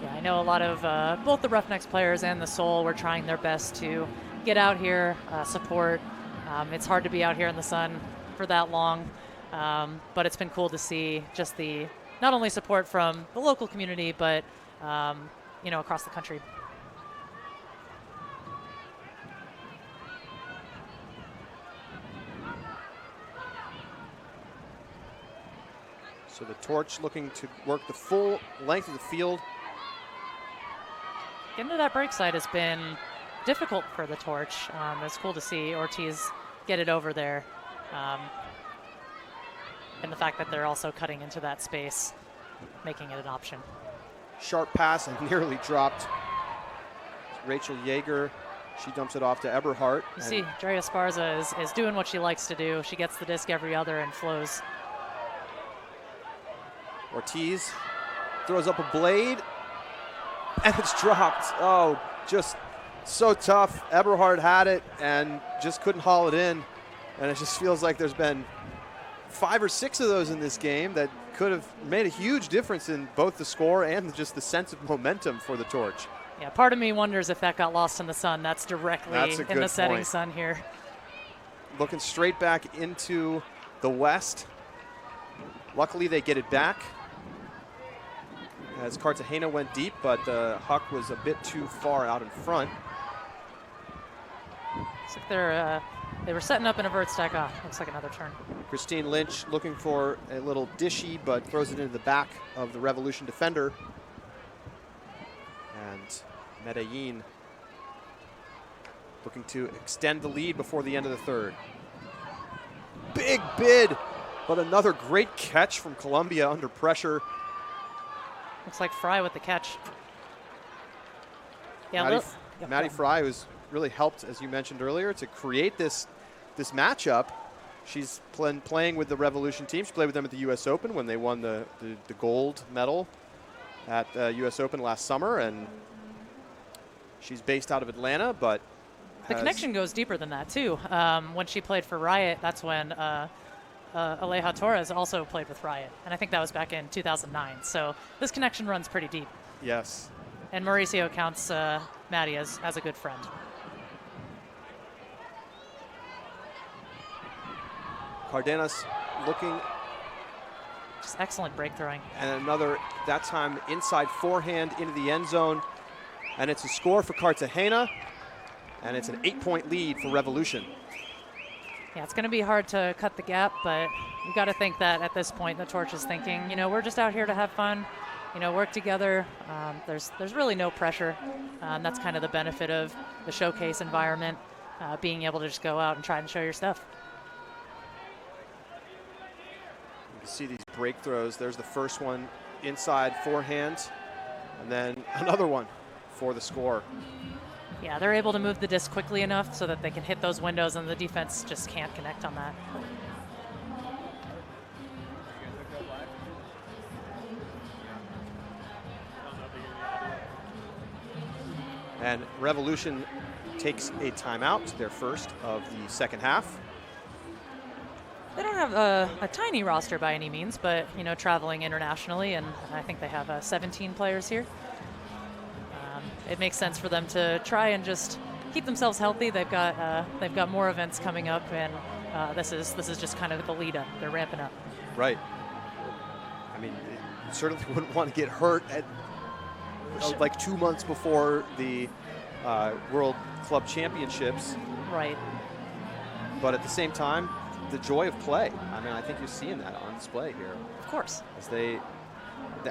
Yeah, I know a lot of both the Roughnecks players and the Soul were trying their best to get out here, support. It's hard to be out here in the sun for that long, but it's been cool to see just the not only support from the local community, but across the country. So the Torch looking to work the full length of the field. Getting to that break side has been difficult for the Torch. It's cool to see Ortiz get it over there. And the fact that they're also cutting into that space, making it an option. Sharp pass and nearly dropped. Rachel Yeager She dumps it off to Eberhardt. You see, Daria Esparza is doing what she likes to do. She gets the disc every other and flows. Ortiz throws up a blade, and it's dropped. Oh, just so tough. Eberhardt had it and just couldn't haul it in. And it just feels like there's been 5 or 6 of those in this game that could have made a huge difference in both the score and just the sense of momentum for the Torch. Yeah, part of me wonders if that got lost in the sun. That's directly in the setting point. sun here. Looking straight back into the west. Luckily, they get it back as Cartagena went deep, but Huck was a bit too far out in front. Looks like they were setting up an avert stack. Looks like another turn. Christine Lynch looking for a little dishy, but throws it into the back of the Revolution defender. And Medellin looking to extend the lead before the end of the third. Big bid, but another great catch from Colombia under pressure. Looks like Fry with the catch. Yeah, Maddie Fry, who's really helped, as you mentioned earlier, to create this matchup. She's playing with the Revolution team. She played with them at the U.S. Open when they won the gold medal at the U.S. Open last summer, and she's based out of Atlanta, but the connection goes deeper than that, too. When she played for Riot, that's when Aleja Torres also played with Riot, and I think that was back in 2009. So this connection runs pretty deep. Yes. And Mauricio counts Maddie as a good friend. Cardenas looking. Just excellent break throwing. And another, that time, inside forehand into the end zone. And it's a score for Cartagena, and it's an 8-point lead for Revolution. Yeah, it's going to be hard to cut the gap, but you got to think that at this point, the Torch is thinking, we're just out here to have fun, work together. There's really no pressure. That's kind of the benefit of the showcase environment, being able to just go out and try and show your stuff. You can see these break throws. There's the first one inside forehand, and then another one for the score. Yeah, they're able to move the disc quickly enough so that they can hit those windows, and the defense just can't connect on that. And Revolution takes a timeout, their first of the second half. They don't have a tiny roster by any means, but, traveling internationally, and I think they have 17 players here. It makes sense for them to try and just keep themselves healthy. They've got more events coming up, and this is just kind of the lead up. They're ramping up. Right. I mean, you certainly wouldn't want to get hurt at like 2 months before the World Club Championships. Right. But at the same time, the joy of play. I mean, I think you're seeing that on display here. Of course. As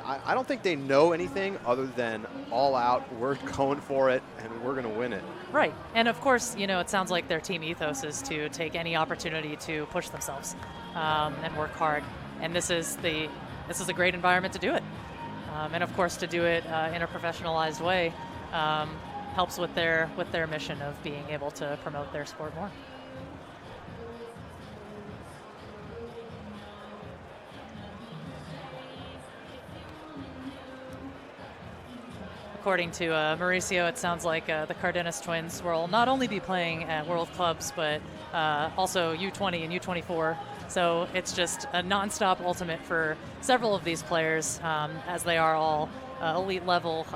I don't think they know anything other than all out, we're going for it, and we're going to win it. Right. And, of course, it sounds like their team ethos is to take any opportunity to push themselves and work hard. And this is a great environment to do it. And, of course, to do it in a professionalized way helps with their mission of being able to promote their sport more. According to Mauricio, it sounds like the Cardenas twins will not only be playing at World Clubs, but also U20 and U24. So it's just a nonstop ultimate for several of these players, as they are all elite level.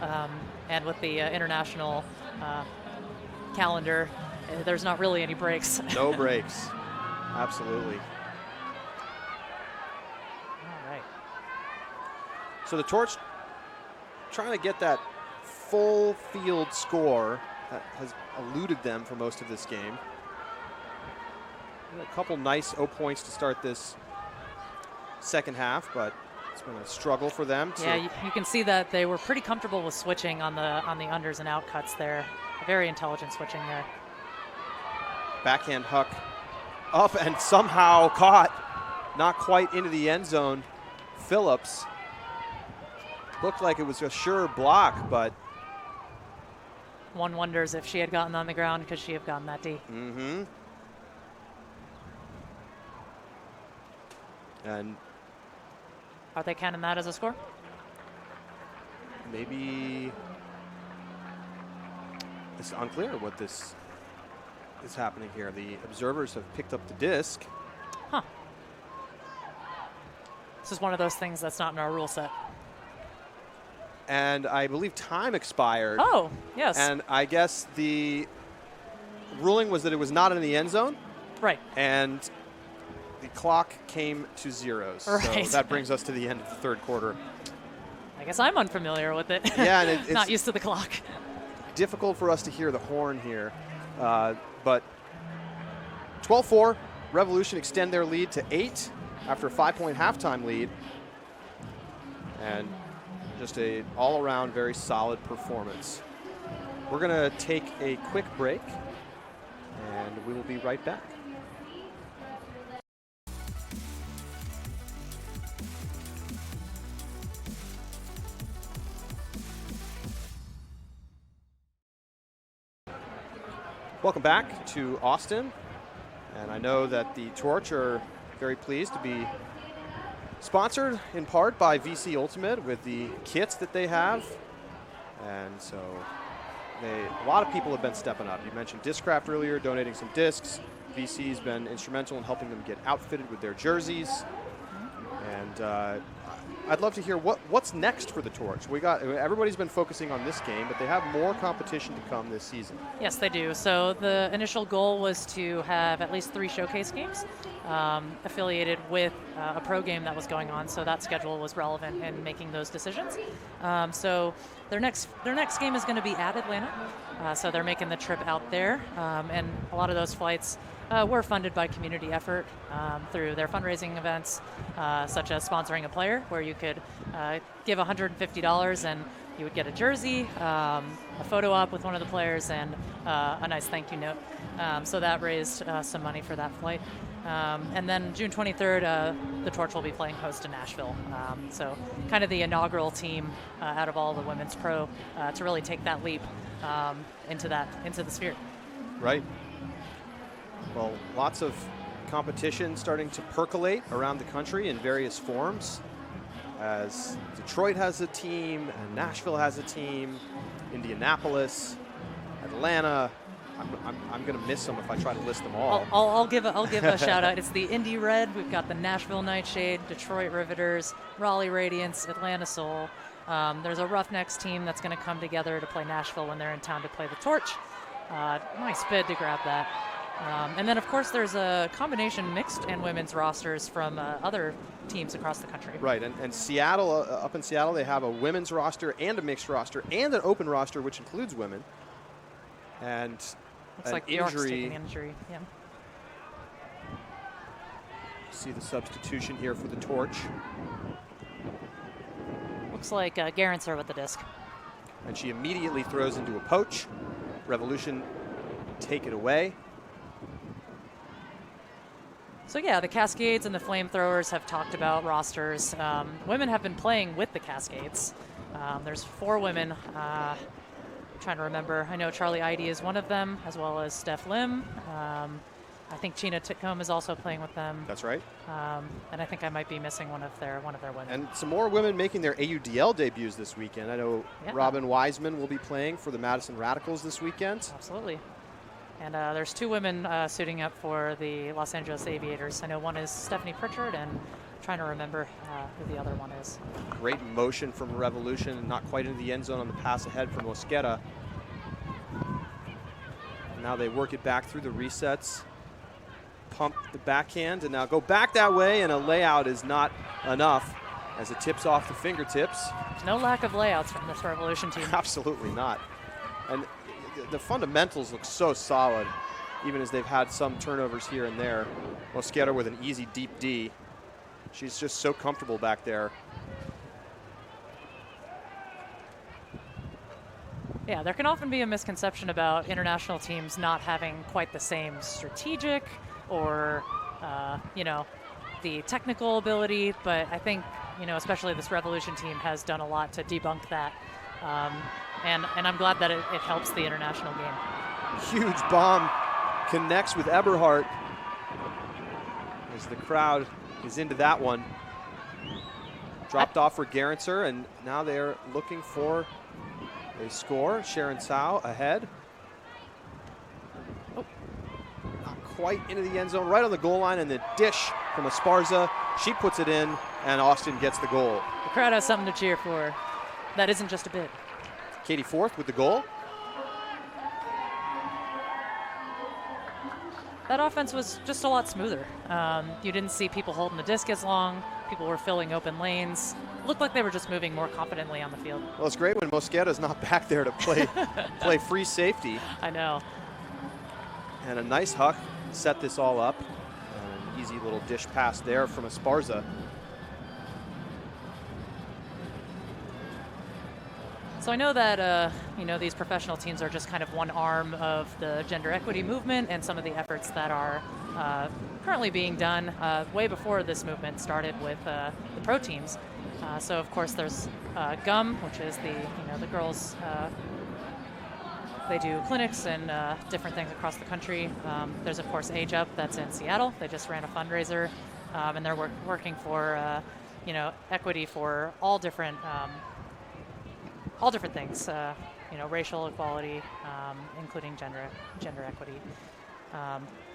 And with the international calendar, there's not really any breaks. No breaks. Absolutely. All right. So the Torch trying to get that full field score that has eluded them for most of this game. A couple nice 0 points to start this second half, but it's been a struggle for them. Yeah, you can see that they were pretty comfortable with switching on the unders and out cuts there. Very intelligent switching there. Backhand Huck up and somehow caught, not quite into the end zone. Phillips looked like it was a sure block, but one wonders if she had gotten on the ground, could she have gotten that D? Mm-hmm. And Are they counting that as a score? maybe it's unclear what this is happening here. The observers have picked up the disc. Huh. This is one of those things that's not in our rule set. And I believe time expired. Oh, yes. And I guess the ruling was that it was not in the end zone. Right. And the clock came to zeros. Right. So that brings us to the end of the third quarter. I guess I'm unfamiliar with it. Yeah, and it's not used to the clock. difficult for us to hear the horn here. But 12-4, Revolution extend their lead to 8 after a 5-point halftime lead. And just a all-around very solid performance. We're going to take a quick break, and we will be right back. Welcome back to Austin, and I know that the Torch are very pleased to be sponsored in part by VC Ultimate with the kits that they have, and so a lot of people have been stepping up. You mentioned Discraft earlier, donating some discs. VC's been instrumental in helping them get outfitted with their jerseys, and I'd love to hear what's next for the Torch. Everybody's been focusing on this game, but they have more competition to come this season. Yes, they do. So the initial goal was to have at least 3 showcase games affiliated with a pro game that was going on. So that schedule was relevant in making those decisions. So their next game is going to be at Atlanta. So they're making the trip out there, and a lot of those flights were funded by community effort through their fundraising events, such as sponsoring a player, where you could give $150 and you would get a jersey, a photo op with one of the players, and a nice thank you note. So that raised some money for that flight. And then June 23rd, the Torch will be playing host to Nashville. So kind of the inaugural team out of all the women's pro to really take that leap into the sphere. Right. Well, lots of competition starting to percolate around the country in various forms, as Detroit has a team, and Nashville has a team, Indianapolis, Atlanta. I'm going to miss them if I try to list them all. I'll give a shout out. It's the Indy Red. We've got the Nashville Nightshade, Detroit Riveters, Raleigh Radiance, Atlanta Soul. There's a Roughnecks team that's going to come together to play Nashville when they're in town to play the Torch. Nice bid to grab that. And then, of course, there's a combination mixed and women's rosters from other teams across the country. Right, and Seattle, up in Seattle, they have a women's roster and a mixed roster and an open roster, which includes women. And looks an like York's injury. taking an injury. Yeah. See the substitution here for the Torch. Looks like Garantzer with the disc. And she immediately throws into a poach. Revolution take it away. So yeah, the Cascades and the Flamethrowers have talked about rosters. Women have been playing with the Cascades. There's 4 women. I'm trying to remember. I know Charlie Idy is one of them, as well as Steph Lim. I think Chena Titcomb is also playing with them. That's right. And I think I might be missing one of their women. And some more women making their AUDL debuts this weekend. I know Robin Wiseman will be playing for the Madison Radicals this weekend. Absolutely. And there's 2 women suiting up for the Los Angeles Aviators. I know one is Stephanie Pritchard, and I'm trying to remember who the other one is. Great motion from Revolution, not quite into the end zone on the pass ahead from Mosqueda. Now they work it back through the resets. Pump the backhand, and now go back that way, and a layout is not enough as it tips off the fingertips. No lack of layouts from this Revolution team. Absolutely not. And the fundamentals look so solid, even as they've had some turnovers here and there. Mosqueda with an easy deep D. She's just so comfortable back there. Yeah, there can often be a misconception about international teams not having quite the same strategic or, the technical ability, but I think, especially this Revolution team has done a lot to debunk that And I'm glad that it helps the international game. Huge bomb connects with Eberhardt as the crowd is into that one. Dropped off for Gerentzer, and now they're looking for a score. Sharon Tsao ahead. Oh, not quite into the end zone, right on the goal line, and the dish from Esparza. She puts it in, and Austin gets the goal. The crowd has something to cheer for. That isn't just a bid. Katie Forth with the goal. That offense was just a lot smoother. You didn't see people holding the disc as long. People were filling open lanes. It looked like they were just moving more confidently on the field. Well, it's great when Mosqueda's not back there to play free safety. I know. And a nice huck set this all up. An easy little dish pass there from Esparza. So I know that these professional teams are just kind of one arm of the gender equity movement and some of the efforts that are currently being done way before this movement started with the pro teams. So of course there's GUM, which is the girls. They do clinics and different things across the country. There's of course Age Up, that's in Seattle. They just ran a fundraiser, and they're working for equity for all different things, racial equality, including gender equity.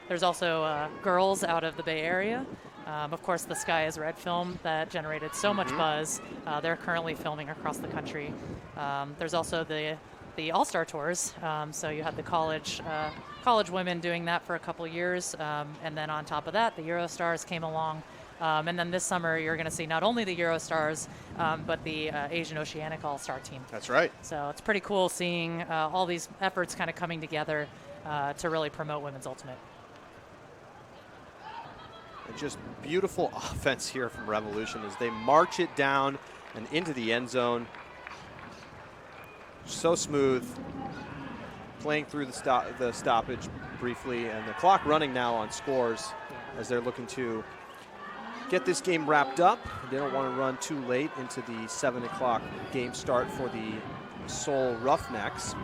There's also Girls out of the Bay Area. Of course, the Sky is Red film that generated so much buzz. They're currently filming across the country. There's also the All-Star Tours. So you had the college women doing that for a couple years. And then on top of that, the Eurostars came along. And then this summer, you're going to see not only the Eurostars, but the Asian Oceanic All-Star team. That's right. So it's pretty cool seeing all these efforts kind of coming together to really promote women's ultimate. And just beautiful offense here from Revolution as they march it down and into the end zone. So smooth. Playing through the stoppage briefly, and the clock running now on scores as they're looking to get this game wrapped up. They don't want to run too late into the 7 o'clock game start for the Seoul Roughnecks.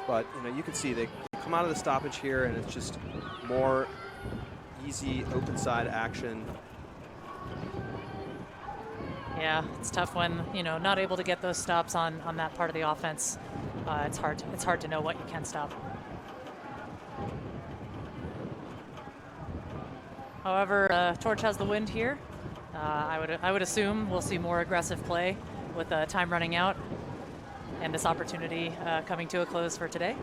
But you can see they come out of the stoppage here, and it's just more easy open side action. Yeah, it's tough when not able to get those stops on that part of the offense. It's hard to know what you can stop. However, Torch has the wind here. I would assume we'll see more aggressive play with time running out and this opportunity coming to a close for today.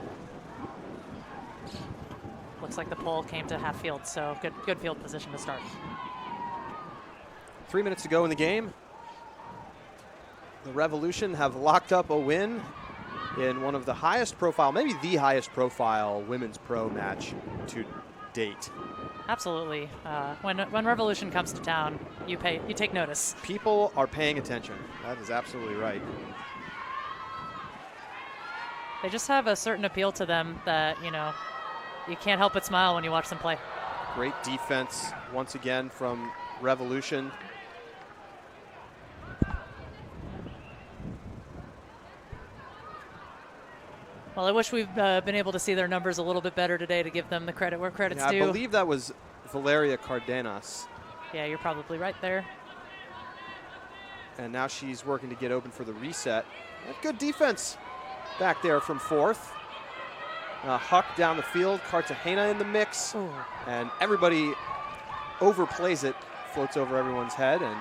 Looks like the pole came to half field, so good field position to start. 3 minutes to go in the game. The Revolution have locked up a win in one of the highest profile, maybe the highest profile women's pro match to date. Absolutely. When Revolution comes to town, you take notice. People are paying attention. That is absolutely right. They just have a certain appeal to them that, you can't help but smile when you watch them play. Great defense once again from Revolution. Well, I wish we've been able to see their numbers a little bit better today to give them the credit where credit's due. I believe that was Valeria Cardenas. Yeah, you're probably right there. And now she's working to get open for the reset. Good defense back there from Forth. Huck down the field, Cartagena in the mix. Ooh. And everybody overplays it, floats over everyone's head, and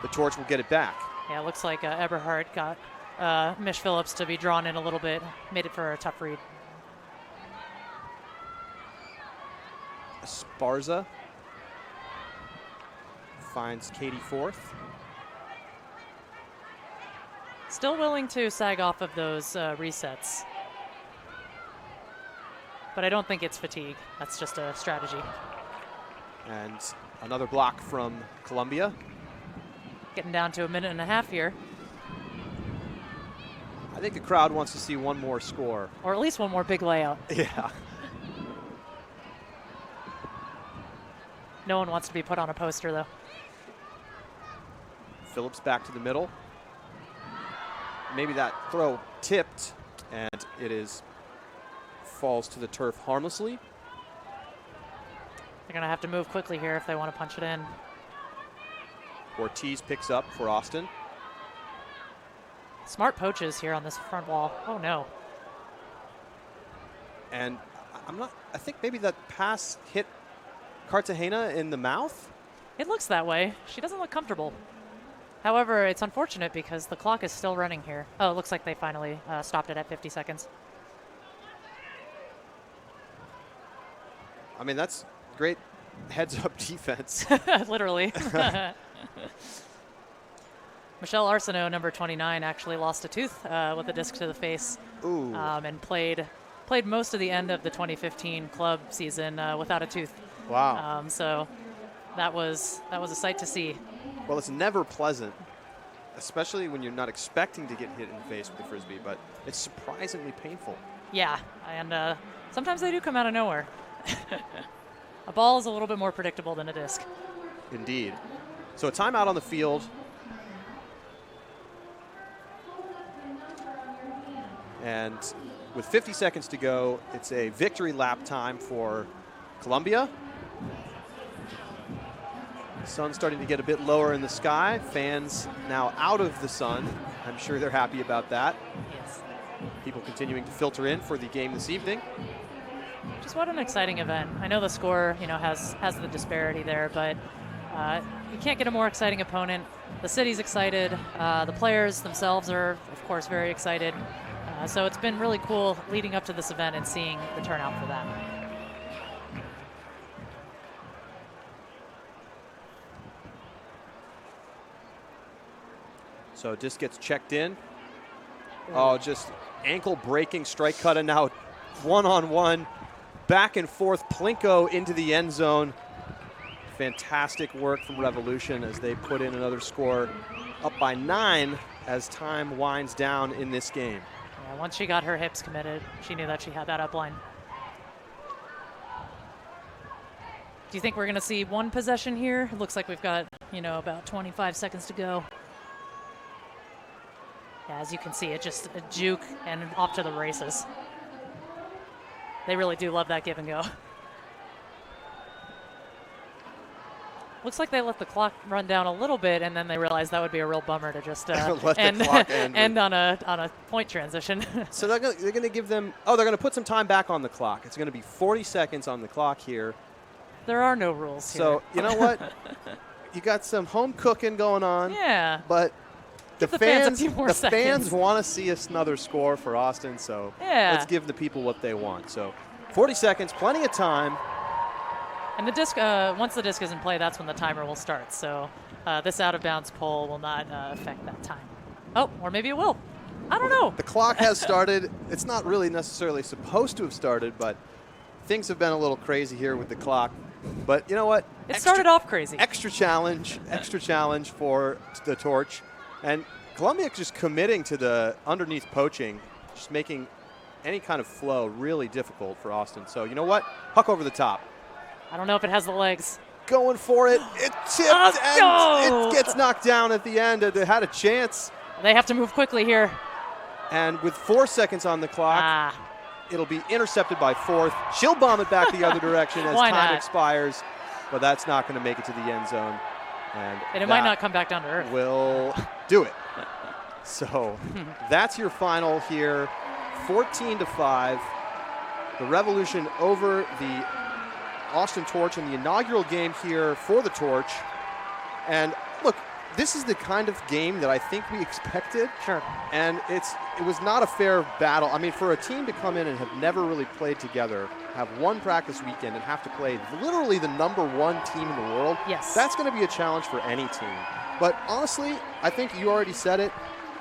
the Torch will get it back. Yeah, it looks like Eberhardt got Mish Phillips to be drawn in a little bit, made it for a tough read. Esparza finds Katie Forth. Still willing to sag off of those resets. But I don't think it's fatigue. That's just a strategy. And another block from Colombia. Getting down to a minute and a half here. I think the crowd wants to see one more score. Or at least one more big layout. Yeah. No one wants to be put on a poster, though. Phillips back to the middle. maybe that throw tipped, and it falls to the turf harmlessly. They're going to have to move quickly here if they want to punch it in. Ortiz picks up for Austin. Smart poaches here on this front wall. Oh, no. And I think maybe that pass hit Cartagena in the mouth. It looks that way. She doesn't look comfortable. However, it's unfortunate because the clock is still running here. Oh, it looks like they finally stopped it at 50 seconds. I mean, that's great heads-up defense. Literally. Michelle Arsenault, number 29, actually lost a tooth with a disc to the face. Ooh. And played most of the end of the 2015 club season without a tooth. Wow. So that was a sight to see. Well, it's never pleasant, especially when you're not expecting to get hit in the face with the Frisbee, but it's surprisingly painful. Yeah, and sometimes they do come out of nowhere. A ball is a little bit more predictable than a disc. Indeed. So a timeout on the field. And with 50 seconds to go, it's a victory lap time for Colombia. The sun's starting to get a bit lower in the sky. Fans now out of the sun. I'm sure they're happy about that. Yes. People continuing to filter in for the game this evening. Just what an exciting event. I know the score, has the disparity there, but you can't get a more exciting opponent. The city's excited. The players themselves are, of course, very excited. So it's been really cool leading up to this event and seeing the turnout for that. So disc gets checked in. Oh, just ankle breaking strike cut, and now one-on-one, back and forth, Plinko into the end zone. Fantastic work from Revolution as they put in another score, up by 9 as time winds down in this game. Yeah, once she got her hips committed, she knew that she had that upline. Do you think we're going to see one possession here? It looks like we've got, about 25 seconds to go. Yeah, as you can see, it just a juke and off to the races. They really do love that give and go. Looks like they let the clock run down a little bit, and then they realized that would be a real bummer to just end on a point transition. So they're going to give them. Oh, they're going to put some time back on the clock. It's going to be 40 seconds on the clock here. There are no rules here. So you know what? You got some home cooking going on. Yeah. But the fans a few more seconds. Fans want to see another score for Austin, so let's give the people what they want. So 40 seconds, plenty of time. And the disc, once the disc is in play, that's when the timer will start. So this out-of-bounds pole will not affect that time. Oh, or maybe it will. I don't know. The clock has started. It's not really necessarily supposed to have started, but things have been a little crazy here with the clock. But you know what? It started off crazy. Extra challenge for the torch. And Colombia just committing to the underneath poaching, just making any kind of flow really difficult for Austin. So you know what? Huck over the top. I don't know if it has the legs. Going for it. It tipped and it gets knocked down at the end. They had a chance. They have to move quickly here. And with 4 seconds on the clock, it'll be intercepted by fourth. She'll bomb it back the other direction as time expires. But that's not going to make it to the end zone. And it might not come back down to earth. Will do it. So that's your final here. 14-5. The Revolution over the Austin Torch in the inaugural game here for the Torch. And look, this is the kind of game that I think we expected. Sure. And it was not a fair battle. I mean, for a team to come in and have never really played together, have one practice weekend and have to play literally the number 1 team in the world, that's going to be a challenge for any team. But honestly, I think you already said it.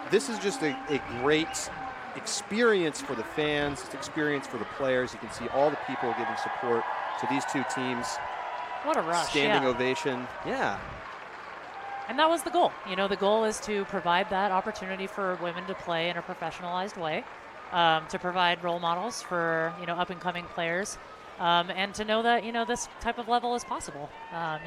This is just a great experience for the fans, it's experience for the players. You can see all the people giving support to these two teams. What a rush. Standing ovation. Yeah. And that was the goal. The goal is to provide that opportunity for women to play in a professionalized way, to provide role models for, up-and-coming players, and to know that, this type of level is possible.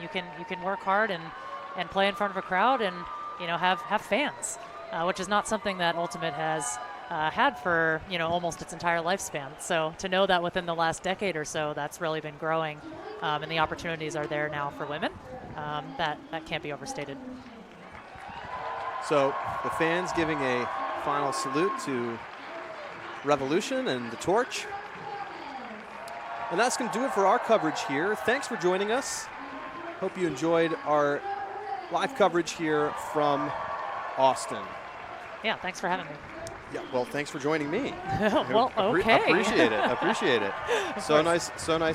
You can work hard and play in front of a crowd and, have fans. which is not something that Ultimate has had for almost its entire lifespan. So to know that within the last decade or so, that's really been growing, and the opportunities are there now for women. That can't be overstated. So the fans giving a final salute to Revolution and the torch. And that's going to do it for our coverage here. Thanks for joining us. Hope you enjoyed our live coverage here from Austin. Yeah, thanks for having me. Yeah, well, thanks for joining me. Well, okay. Appreciate it. Appreciate it. So nice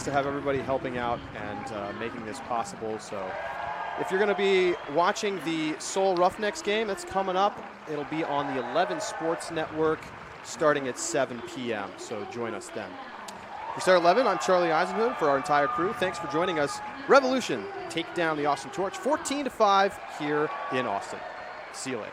to have everybody helping out and making this possible. So if you're going to be watching the Seoul Roughnecks game that's coming up, it'll be on the 11 Sports Network starting at 7 p.m. So join us then. For Star 11, I'm Charlie Eisenhood. For our entire crew, thanks for joining us. Revolution take down the Austin Torch 14-5 here in Austin. See you later.